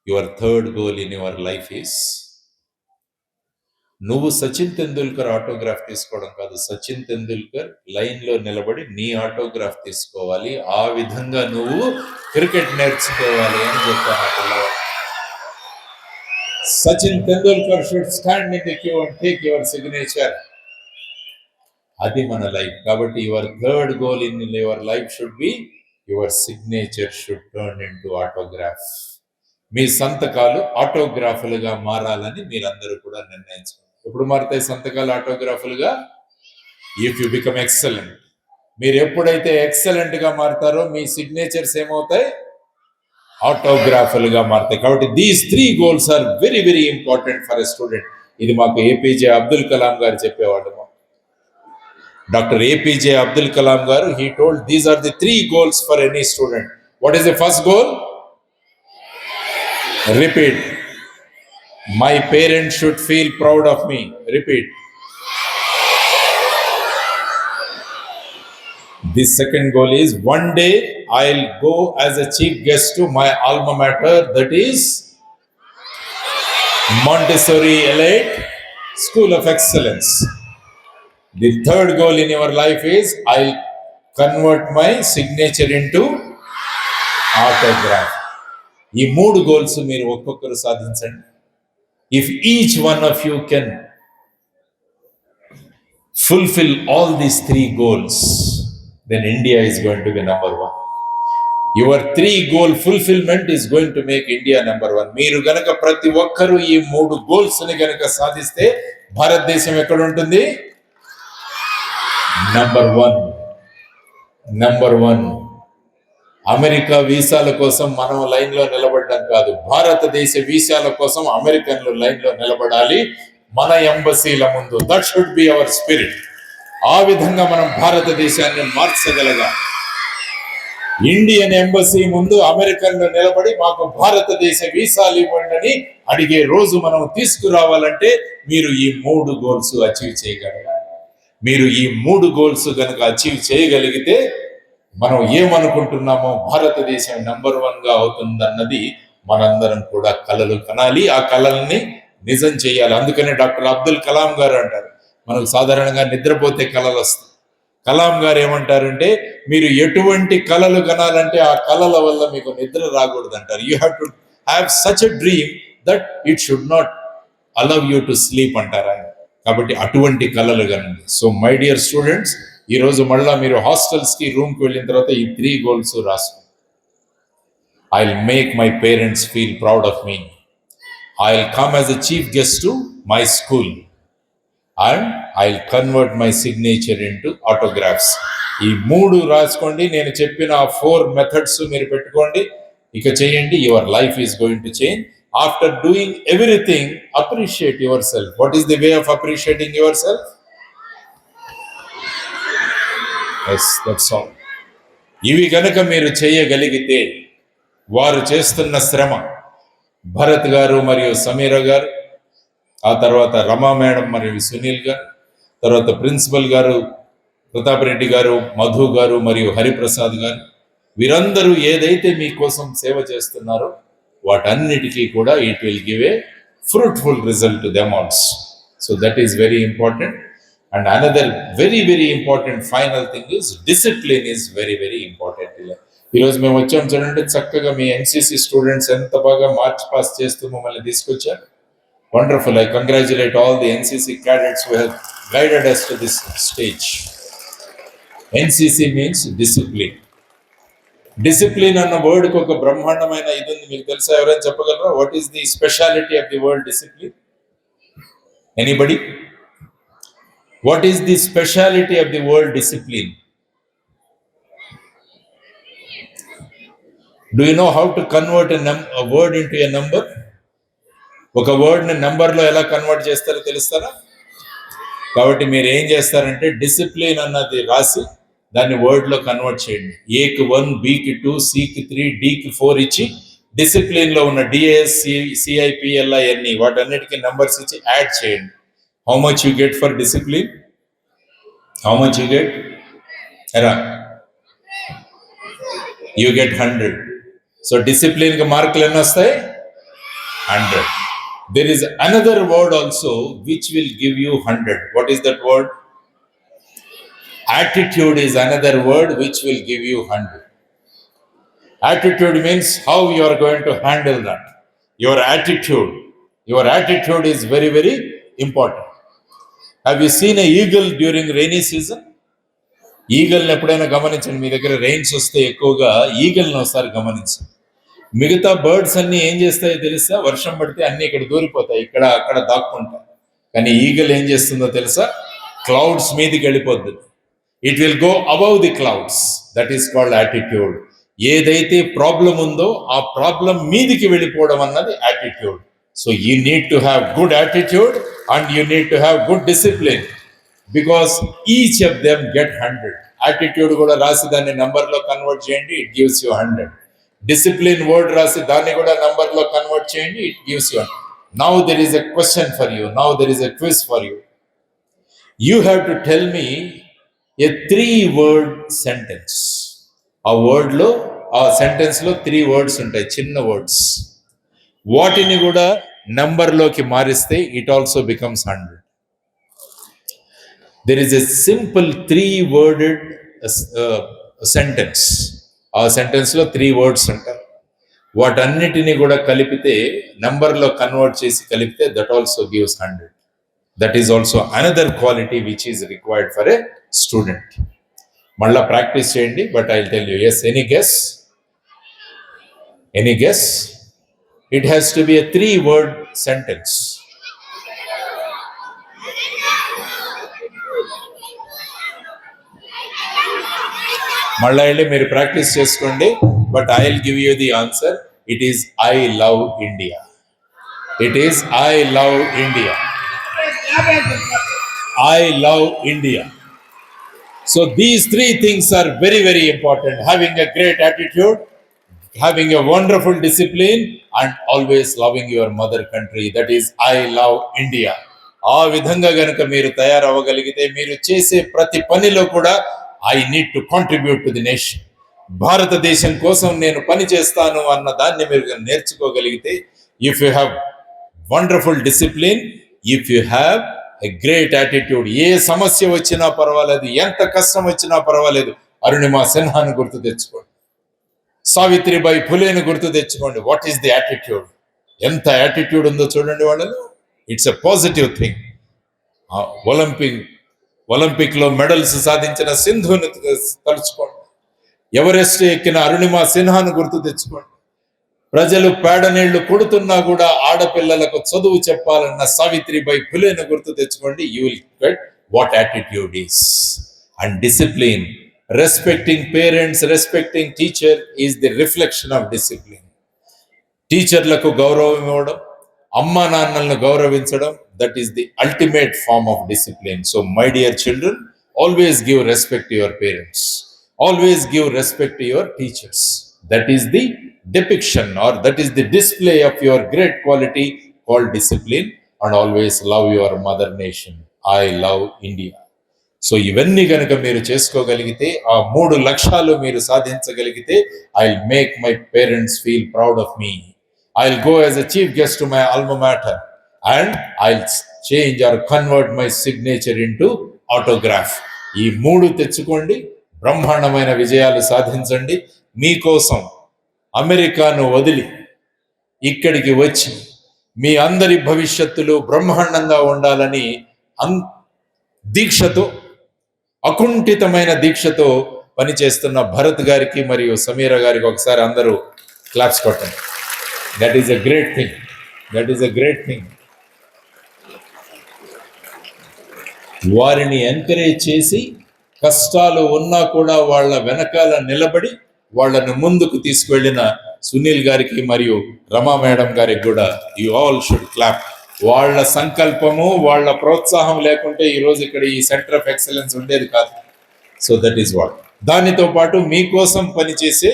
your third goal in your life is, నువ్వు సచిన్ తెందూల్కర్ ఆటోగ్రాఫ్ తీసుకోవడం కాదు, సచిన్ తెందూల్కర్ లైన్ లో నిలబడి నీ ఆటోగ్రాఫ్ తీసుకోవాలి, ఆ విధంగా నువ్వు క్రికెట్ నేర్చుకోవాలి అని చెప్పాను. Sachin Tendulkar should stand in the queue and take your signature. అది మన లైఫ్. కాబట్టి your third goal in your life should be, your signature should turn into autograph. మీ సంతకాలు ఆటోగ్రాఫ్లుగా మారాలని మీరందరూ కూడా నిర్ణయించుకోండి. ఎప్పుడు మారుతాయి సంతకాలు ఆటోగ్రాఫ్లుగా? If you become excellent. మీరు ఎప్పుడైతే ఎక్సలెంట్ గా మారుతారో మీ సిగ్నేచర్స్ ఏమవుతాయి? ఆటోగ్రాఫ్లుగా మారుతాయి. కాబట్టి these 3 goals are very very important for a student. ఇది మాకు ఏపీజే అబ్దుల్ కలాం గారు చెప్పేవాడు. Doctor APJ Abdul Kalam garu, he told these are the 3 goals for any student. What is the first goal? Repeat. My parents should feel proud of me. Repeat. The second goal is, one day I'll go as a chief guest to my alma mater, that is Montessori Elite School of Excellence. The third goal in your life is, I'll convert my signature into autograph. ఈ 3 goals మీరు ఒక్కొక్కరు సాధించండి. If each one of you can fulfil all these 3 goals, then India is going to be number 1. Your 3 goal fulfillment is going to make India number 1. మీరు గనక ప్రతి ఒక్కరూ ఈ 3 goals ని గనక సాధిస్తే భారతదేశం ఎక్కడ ఉంటుంది? నంబర్ 1. అమెరికా వీసాల కోసం మనం లైన్ లో నిలబడడం కాదు, భారతదేశ వీసాల కోసం అమెరికన్లు లైన్ లో నిలబడాలి మన ఎంబసీల ముందు. That should be our spirit. ఆ విధంగా మనం భారతదేశాన్ని మార్చగలగాలి. ఇండియన్ ఎంబసీ ముందు అమెరికన్లు నిలబడి మాకు భారతదేశ వీసాలు ఇవ్వండి అని అడిగే రోజు మనం తీసుకురావాలంటే మీరు ఈ 3 goals అచీవ్ చేయగలగాలి. మీరు ఈ 3 goals కనుక అచీవ్ చేయగలిగితే మనం ఏమనుకుంటున్నామో భారతదేశం నంబర్ 1 గా అవుతుందన్నది మనందరం కూడా కలలు కనాలి. ఆ కలల్ని నిజం చేయాలి. అందుకనే డాక్టర్ అబ్దుల్ కలాం గారు అంటారు, మనకు సాధారణంగా నిద్రపోతే కలలు వస్తాయి. కలాం గారు ఏమంటారంటే, మీరు ఎటువంటి కలలు కనాలంటే ఆ కలల వల్ల మీకు నిద్ర రాకూడదు అంటారు. You have to have such a dream that it should not allow you to sleep అంటారు ఆయన. కాబట్టి అటువంటి కలలు కనండి. సో మై డియర్ స్టూడెంట్స్, ఈ రోజు మళ్ళా మీరు హాస్టల్స్ కి రూమ్కి వెళ్ళిన తర్వాత ఈ 3 goals రాసుకోండి. I'll make my parents feel proud of me. I'll come as a chief guest to my school. And I'll convert my signature into autographs. ఈ 3 రాసుకోండి. నేను చెప్పిన 4 methods మీరు పెట్టుకోండి. ఇక చేయండి. Your life is going to change. After doing everything, appreciate yourself. What is the way of appreciating yourself? Yes, that's all. ఇవి గనక మీరు చేయగలిగితే, వారు చేస్తున్న శ్రమ, భరత్ గారు మరియు సమీర గారు, ఆ తర్వాత రమా మేడం మరియు సునీల్ గారు, తర్వాత ప్రిన్సిపల్ గారు ప్రతాప్ రెడ్డి గారు, మధు గారు మరియు హరిప్రసాద్ గారు, వీరందరూ ఏదైతే మీకోసం సేవ చేస్తున్నారో వాటన్నిటికీ కూడా it will give a fruitful result to them also. So that is very important. And another very very important final thing is discipline is very very important. ఈరోజు మేము వచ్చాం చూడండి, చక్కగా మీ ఎన్సిసి స్టూడెంట్స్ ఎంత బాగా మార్చ్ పాస్ చేస్తూ మమ్మల్ని తీసుకొచ్చారు. Wonderful. I congratulate all the NCC cadets who have guided us to this stage. NCC means discipline. Discipline అన్న వర్డ్ కి ఒక బ్రహ్మాండమైన ఇది ఉంది. మీకు తెలుసా? ఎవరైనా చెప్పగలరా? What is the speciality of the word discipline? Anybody? What is the speciality of the word discipline? Do you know how to convert a word into a number? ఒక వర్డ్ ని నెంబర్ లో ఎలా కన్వర్ట్ చేస్తారో తెలుస్తారా? కాబట్టి మీరు ఏం చేస్తారంటే డిసిప్లిన్ అన్నది రాసి దాన్ని వర్డ్ లో కన్వర్ట్ చేయండి. ఏకి 1, బికి 2, సికి 3, డికి 4 ఇచ్చి డిసిప్లిన్ లో ఉన్న డిఎస్, సిఐపిఎల్ఐ అన్ని వాటన్నిటికీ నంబర్స్ ఇచ్చి యాడ్ చేయండి. How much you get for discipline? How much you get? ఎరా యూ గెట్ 100. సో డిసిప్లిన్ కి మార్కులు ఎన్ని వస్తాయి? 100. There is another word also which will give you 100. What is that word? Attitude is another word which will give you 100. Attitude means how you are going to handle that. Your attitude is very, very important. Have you seen a eagle during rainy season? ఈగల్ని ఎప్పుడైనా గమనించండి. మీ దగ్గర రెయిన్స్ వస్తే ఎక్కువగా ఈగల్ని ఒకసారి గమనించండి. మిగతా బర్డ్స్ అన్ని ఏం చేస్తాయో తెలుసా? వర్షం పడితే అన్ని ఇక్కడ దూరిపోతాయి, ఇక్కడ అక్కడ దాక్కుంటాయి. కానీ ఈగల్ ఏం చేస్తుందో తెలుసా? క్లౌడ్స్ మీదకి వెళ్ళిపోద్ది. It will go above the clouds. That is called attitude. ఏదైతే ప్రాబ్లం ఉందో ఆ ప్రాబ్లం మీదికి వెళ్ళిపోవడం అన్నది attitude. So you need to have good attitude and you need to have good discipline, because each of them get 100. Attitude కూడా రాసి దాన్ని నంబర్ లో కన్వర్ట్ చేయండి, it gives you 100. Discipline word రాసి దాన్ని కూడా నంబర్ లో కన్వర్ట్ చేయండి, it gives you 100. Now there is a question for you. Now there is a quiz for you. You have to tell me A 3-word sentence. ఆ వర్డ్ లో, ఆ సెంటెన్స్ లో 3 words ఉంటాయి, చిన్న వర్డ్స్. వాటిని కూడా నంబర్ లోకి మారిస్తే it also becomes 100. There is a simple 3-worded sentence. ఆ సెంటెన్స్ లో 3 words ఉంటాయి. వాటన్నిటిని కూడా కలిపితే నంబర్ లో కన్వర్ట్ చేసి కలిపితే that also gives 100. That is also another quality which is required for a student. మళ్ళా ప్రాక్టీస్ చేయండి. But I will tell you. Yes, any guess? Any guess? It has to be a 3-word sentence. మళ్ళా వెళ్ళి మీరు ప్రాక్టీస్ చేసుకోండి. But I will give you the answer. It is I love India. It is I love India. I love India. So these 3 things are very, very important. Having a great attitude, having a wonderful discipline, and always loving your mother country. That is I love India. ఆ విధంగా గనుక మీరు తయారవ్వగలిగితే మీరు చేసే ప్రతి పనిలో కూడా I need to contribute to the nation. భారతదేశం కోసం నేను పని చేస్తాను అన్న దాన్ని మీరు నేర్చుకోగలిగితే, if you have wonderful discipline, if you have a great attitude, ఏ సమస్య వచ్చినా పర్వాలేదు, ఎంత కష్టం వచ్చినా పర్వాలేదు, అరుణిమా సిన్హాను గుర్తు తెచ్చుకోండి, సావిత్రిబాయి ఫులేని గుర్తు తెచ్చుకోండి. What is the attitude? ఎంత యాటిట్యూడ్ ఉందో చూడండి వాళ్ళలో. It's a positive thing. Olympic లో మెడల్స్ సాధించిన సింధుని తలుచుకోండి. ఎవరెస్ట్ ఎక్కిన అరుణిమా సిన్హాను గుర్తు తెచ్చుకోండి. ప్రజలు పేడ నీళ్లు కొడుతున్నా కూడా ఆడపిల్లలకు చదువు చెప్పాలన్న సావిత్రిబాయి ఫులేను గుర్తు తెచ్చుకోండి. You will get what attitude is. And discipline, respecting parents, respecting teacher is the reflection of discipline. టీచర్లకు గౌరవం ఇవ్వడం, అమ్మా నాన్నలను గౌరవించడం, that is the ultimate form of discipline. So my dear children, always give respect to your parents, always give respect to your teachers. That is the depiction, or that is the display of your great quality called discipline. And always love your mother nation. I love India. So ఇవన్నీ గనుక మీరు చేసుకోగలిగితే, ఆ 3 లక్ష్యాలు మీరు సాధించగలిగితే, I'll make my parents feel proud of me. I'll go as a chief guest to my alma mater and I'll change or convert my signature into autograph. ఈ 3 తెచ్చుకోండి, బ్రహ్మాండమైన విజయాలు సాధించండి. మీకోసం అమెరికాను వదిలి ఇక్కడికి వచ్చి మీ అందరి భవిష్యత్తులు బ్రహ్మాండంగా ఉండాలని దీక్షతో, అకుంఠితమైన దీక్షతో పనిచేస్తున్న భరత్ గారికి మరియు సమీర గారికి ఒకసారి అందరూ క్లాప్స్ కొట్టండి. That is a great thing. That is a great thing. వారిని ఎంకరేజ్ చేసి కష్టాలు ఉన్నా కూడా వాళ్ళ వెనకాల నిలబడి వాళ్ళను ముందుకు తీసుకువెళ్ళిన సునీల్ గారికి మరియు రమా మేడం గారికి కూడా యు ఆల్ షుడ్ క్లాప్. వాళ్ళ సంకల్పము, వాళ్ళ ప్రోత్సాహం లేకుంటే ఈరోజు ఇక్కడ ఈ సెంటర్ ఆఫ్ ఎక్సలెన్స్ ఉండేది కాదు. So that is what. దానితో పాటు మీకోసం పనిచేసే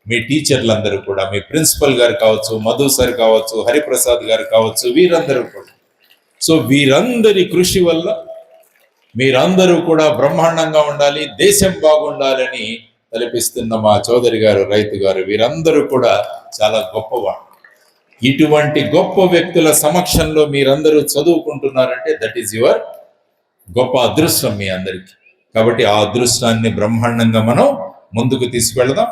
మీ టీచర్లందరూ కూడా, మీ ప్రిన్సిపల్ గారు కావచ్చు, మధు సార్ కావచ్చు, హరిప్రసాద్ గారు కావచ్చు, వీరందరూ కూడా. సో వీరందరి కృషి వల్ల మీరందరూ కూడా బ్రహ్మాండంగా ఉండాలి, దేశం బాగుండాలని తలపిస్తున్న మా చౌదరి గారు, రైతు గారు, వీరందరూ కూడా చాలా గొప్పవాళ్ళు. ఇటువంటి గొప్ప వ్యక్తుల సమక్షంలో మీరందరూ చదువుకుంటున్నారంటే దట్ ఈస్ యువర్ గొప్ప అదృష్టం మీ అందరికీ. కాబట్టి ఆ అదృష్టాన్ని బ్రహ్మాండంగా మనం ముందుకు తీసుకెళ్దాం.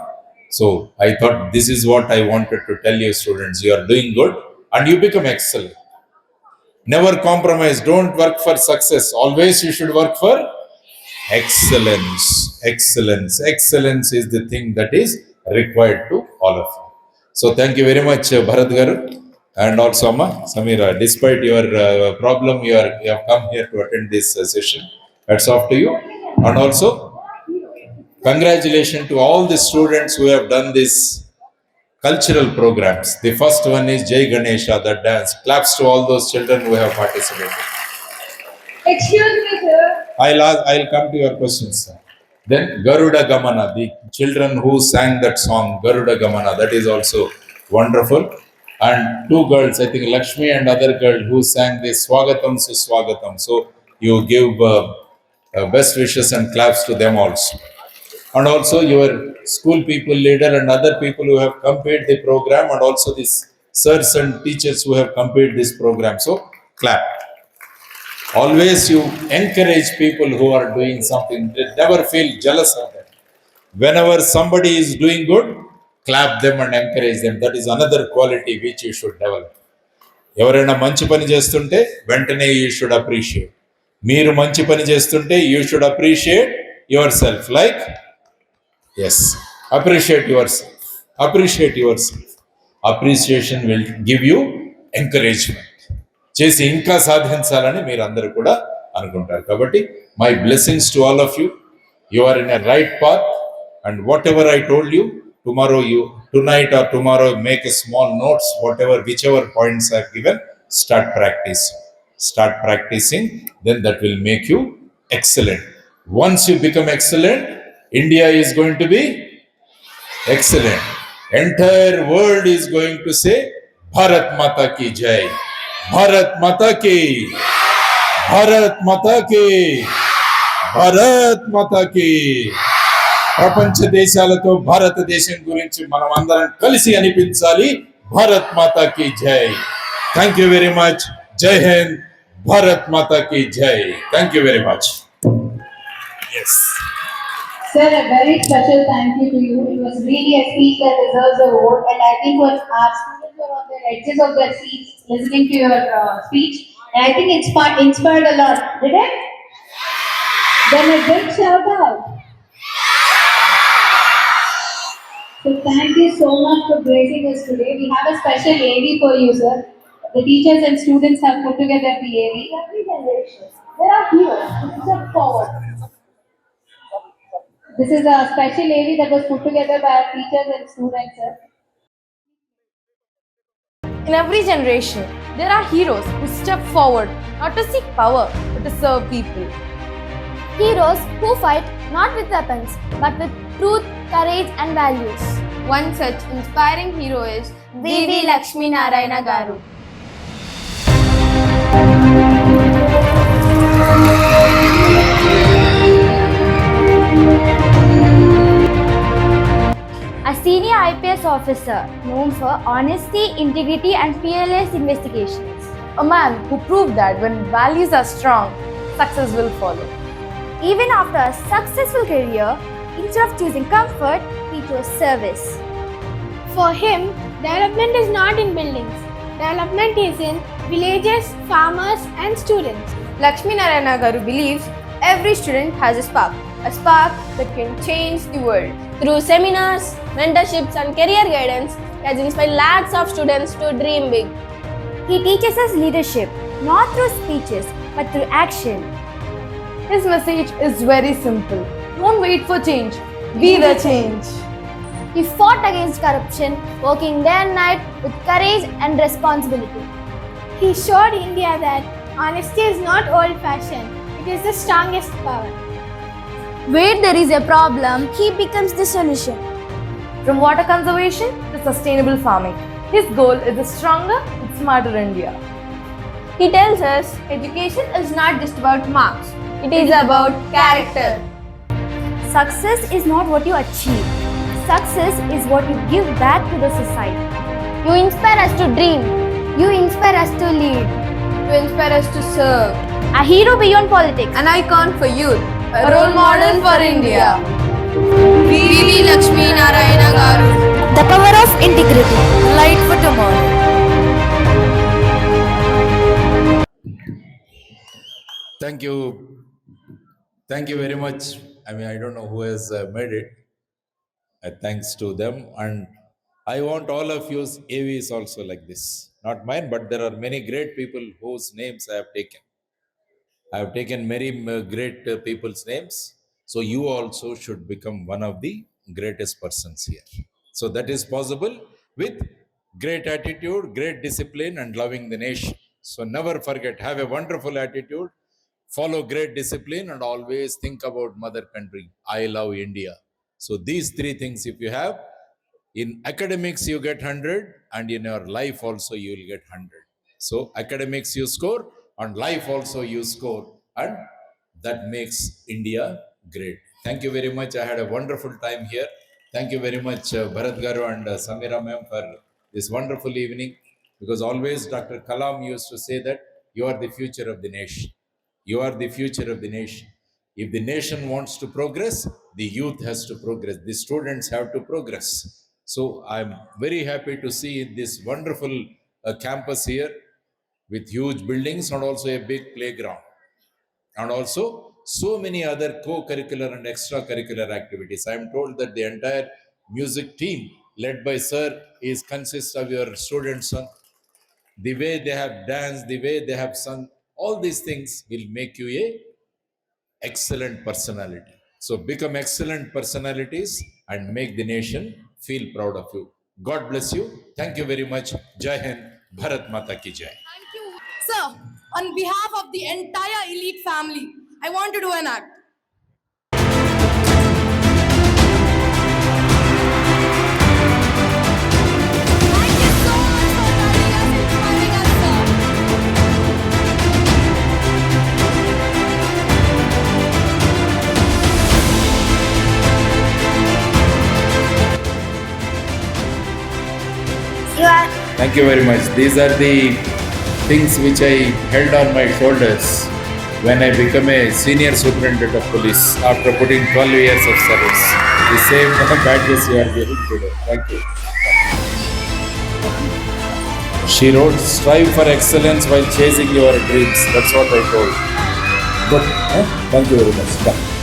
So I thought this is what I wanted to tell you students. You are doing good and you become excellent. Never compromise. Don't work for success. Always you should work for excellence. Excellence. Excellence is the thing that is required to all of you. So thank you very much, Bharat Garu, and also Amma Samira. Despite your problem, you have come here to attend this session. Hats off to you. And also, congratulations to all the students who have done this cultural programs. The first one is Jai Ganesha, the dance. Claps to all those children who have participated. Excuse me, sir. I'll come to your questions, sir. Then Garuda Gamana, the children who sang that song, Garuda Gamana, that is also wonderful. And two girls, I think Lakshmi and other girl, who sang the Swagatam Suswagatam. So you give best wishes and claps to them also. And also your school people leader and other people who have completed the program, and also these sirs and teachers who have completed this program. So clap. Always you encourage people who are doing something. Never feel jealous of them. Whenever somebody is doing good, clap them and encourage them. That is another quality which you should develop. ఎవరైనా మంచి పని చేస్తుంటే వెంటనే యూ షుడ్ అప్రిషియేట్. మీరు మంచి పని చేస్తుంటే you should appreciate your self. Like yes, appreciate yourself. Appreciate yourself. Appreciation will give you encouragement. చేసి ఇంకా సాధించాలని మీరు అందరూ కూడా అనుకుంటారు. కాబట్టి my blessings to all of you. You are in a right path, and whatever I told you, tomorrow you, tonight or tomorrow, make a small notes, whichever points I've given, start practicing, then that will make you excellent. Once you become excellent, India is going to be excellent. Entire world is going to say Bharat Mata ki jai. Bharat Mata ki. Bharat Mata ki. Bharat Mata ki. ప్రపంచ దేశాలతో భారతదేశం గురించి మనం అందరం కలిసి అనిపించాలి. భారత్ మాతా కి జై. Thank you very much. జై హింద్. భారత్ మాతా కి జై. Thank you very much. Yes. Sir, a very special thank you to you. It was really a speech that deserves a vote, and I think our students were on the edges of their seats listening to your speech, and I think inspired a lot. Did it? Then a big shout out. So thank you so much for gracing us today. We have a special AV for you, sir. The teachers and students have put together the AV. Every generation, there are heroes who step forward. This is a special AV that was put together by our teachers and students, sir. In every generation, there are heroes who step forward not to seek power but to serve people. Heroes who fight not with weapons but with truth, courage and values. One such inspiring hero is V.V. Lakshmi Narayana Garu. A senior IPS officer known for honesty, integrity and fearless investigations. a man who proved that when values are strong, success will follow. Even after a successful career, Instead of choosing comfort, he chose service. For him, development is not in buildings. Development is in villages, farmers, and students. Lakshmi Narayana Garu believes every student has a spark that can change the world. Through seminars, mentorships, and career guidance, he has inspired lakhs of students to dream big. He teaches us leadership, not through speeches, but through action. His message is very simple. Don't wait for change. Be the change. He fought against corruption, working day and night with courage and responsibility. He showed India that honesty is not old-fashioned, it is the strongest power. Where there is a problem, he becomes the solution. From water conservation to sustainable farming, his goal is a stronger and smarter India. He tells us education is not just about marks, it is about character. Success is not what you achieve. Success is what you give back to the society. You inspire us to dream. You inspire us to lead. To inspire us to serve. A hero beyond politics. An icon for youth. A role model for India. VV Lakshmi Narayana Garu. The power of integrity. Light for tomorrow. Thank you. Thank you very much. I mean, I don't know who has made it. Thanks to them. And I want all of you, AV is also like this. Not mine, but there are many great people whose names I have taken. I have taken many great people's names. So you also should become one of the greatest persons here. So that is possible with great attitude, great discipline, and loving the nation. So never forget, have a wonderful attitude, follow great discipline, and always think about mother country. I love India. So these three things, if you have, in academics you get 100, and in your life also you will get 100. So academics you score, and life also you score, and that makes India great. Thank you very much. I had a wonderful time here. Thank you very much, Bharat Garu and Samira ma'am, for this wonderful evening. Because always Dr. Kalam used to say that you are the future of the nation. You are the future of the nation. If the nation wants to progress, the youth has to progress. The students have to progress. So I'm very happy to see this wonderful campus here with huge buildings and also a big playground. And also so many other co-curricular and extracurricular activities. I'm told that the entire music team led by Sir consists of your students. The way they have danced, the way they have sung, all these things will make you a excellent personality. So become excellent personalities and make the nation feel proud of you. God bless you. Thank you very much. Jai Hind. Bharat Mata ki Jai. Thank you. Sir, on behalf of the entire elite family, I want to do an act. Thank you so much for joining us and inspiring us, sir. Thank you very much. These are the things which I held on my shoulders when I became a senior superintendent of police after putting 12 years of service. The same badges you are wearing today. Thank you. She wrote, strive for excellence while chasing your dreams. That's what I told. Good. Thank you very much. Done.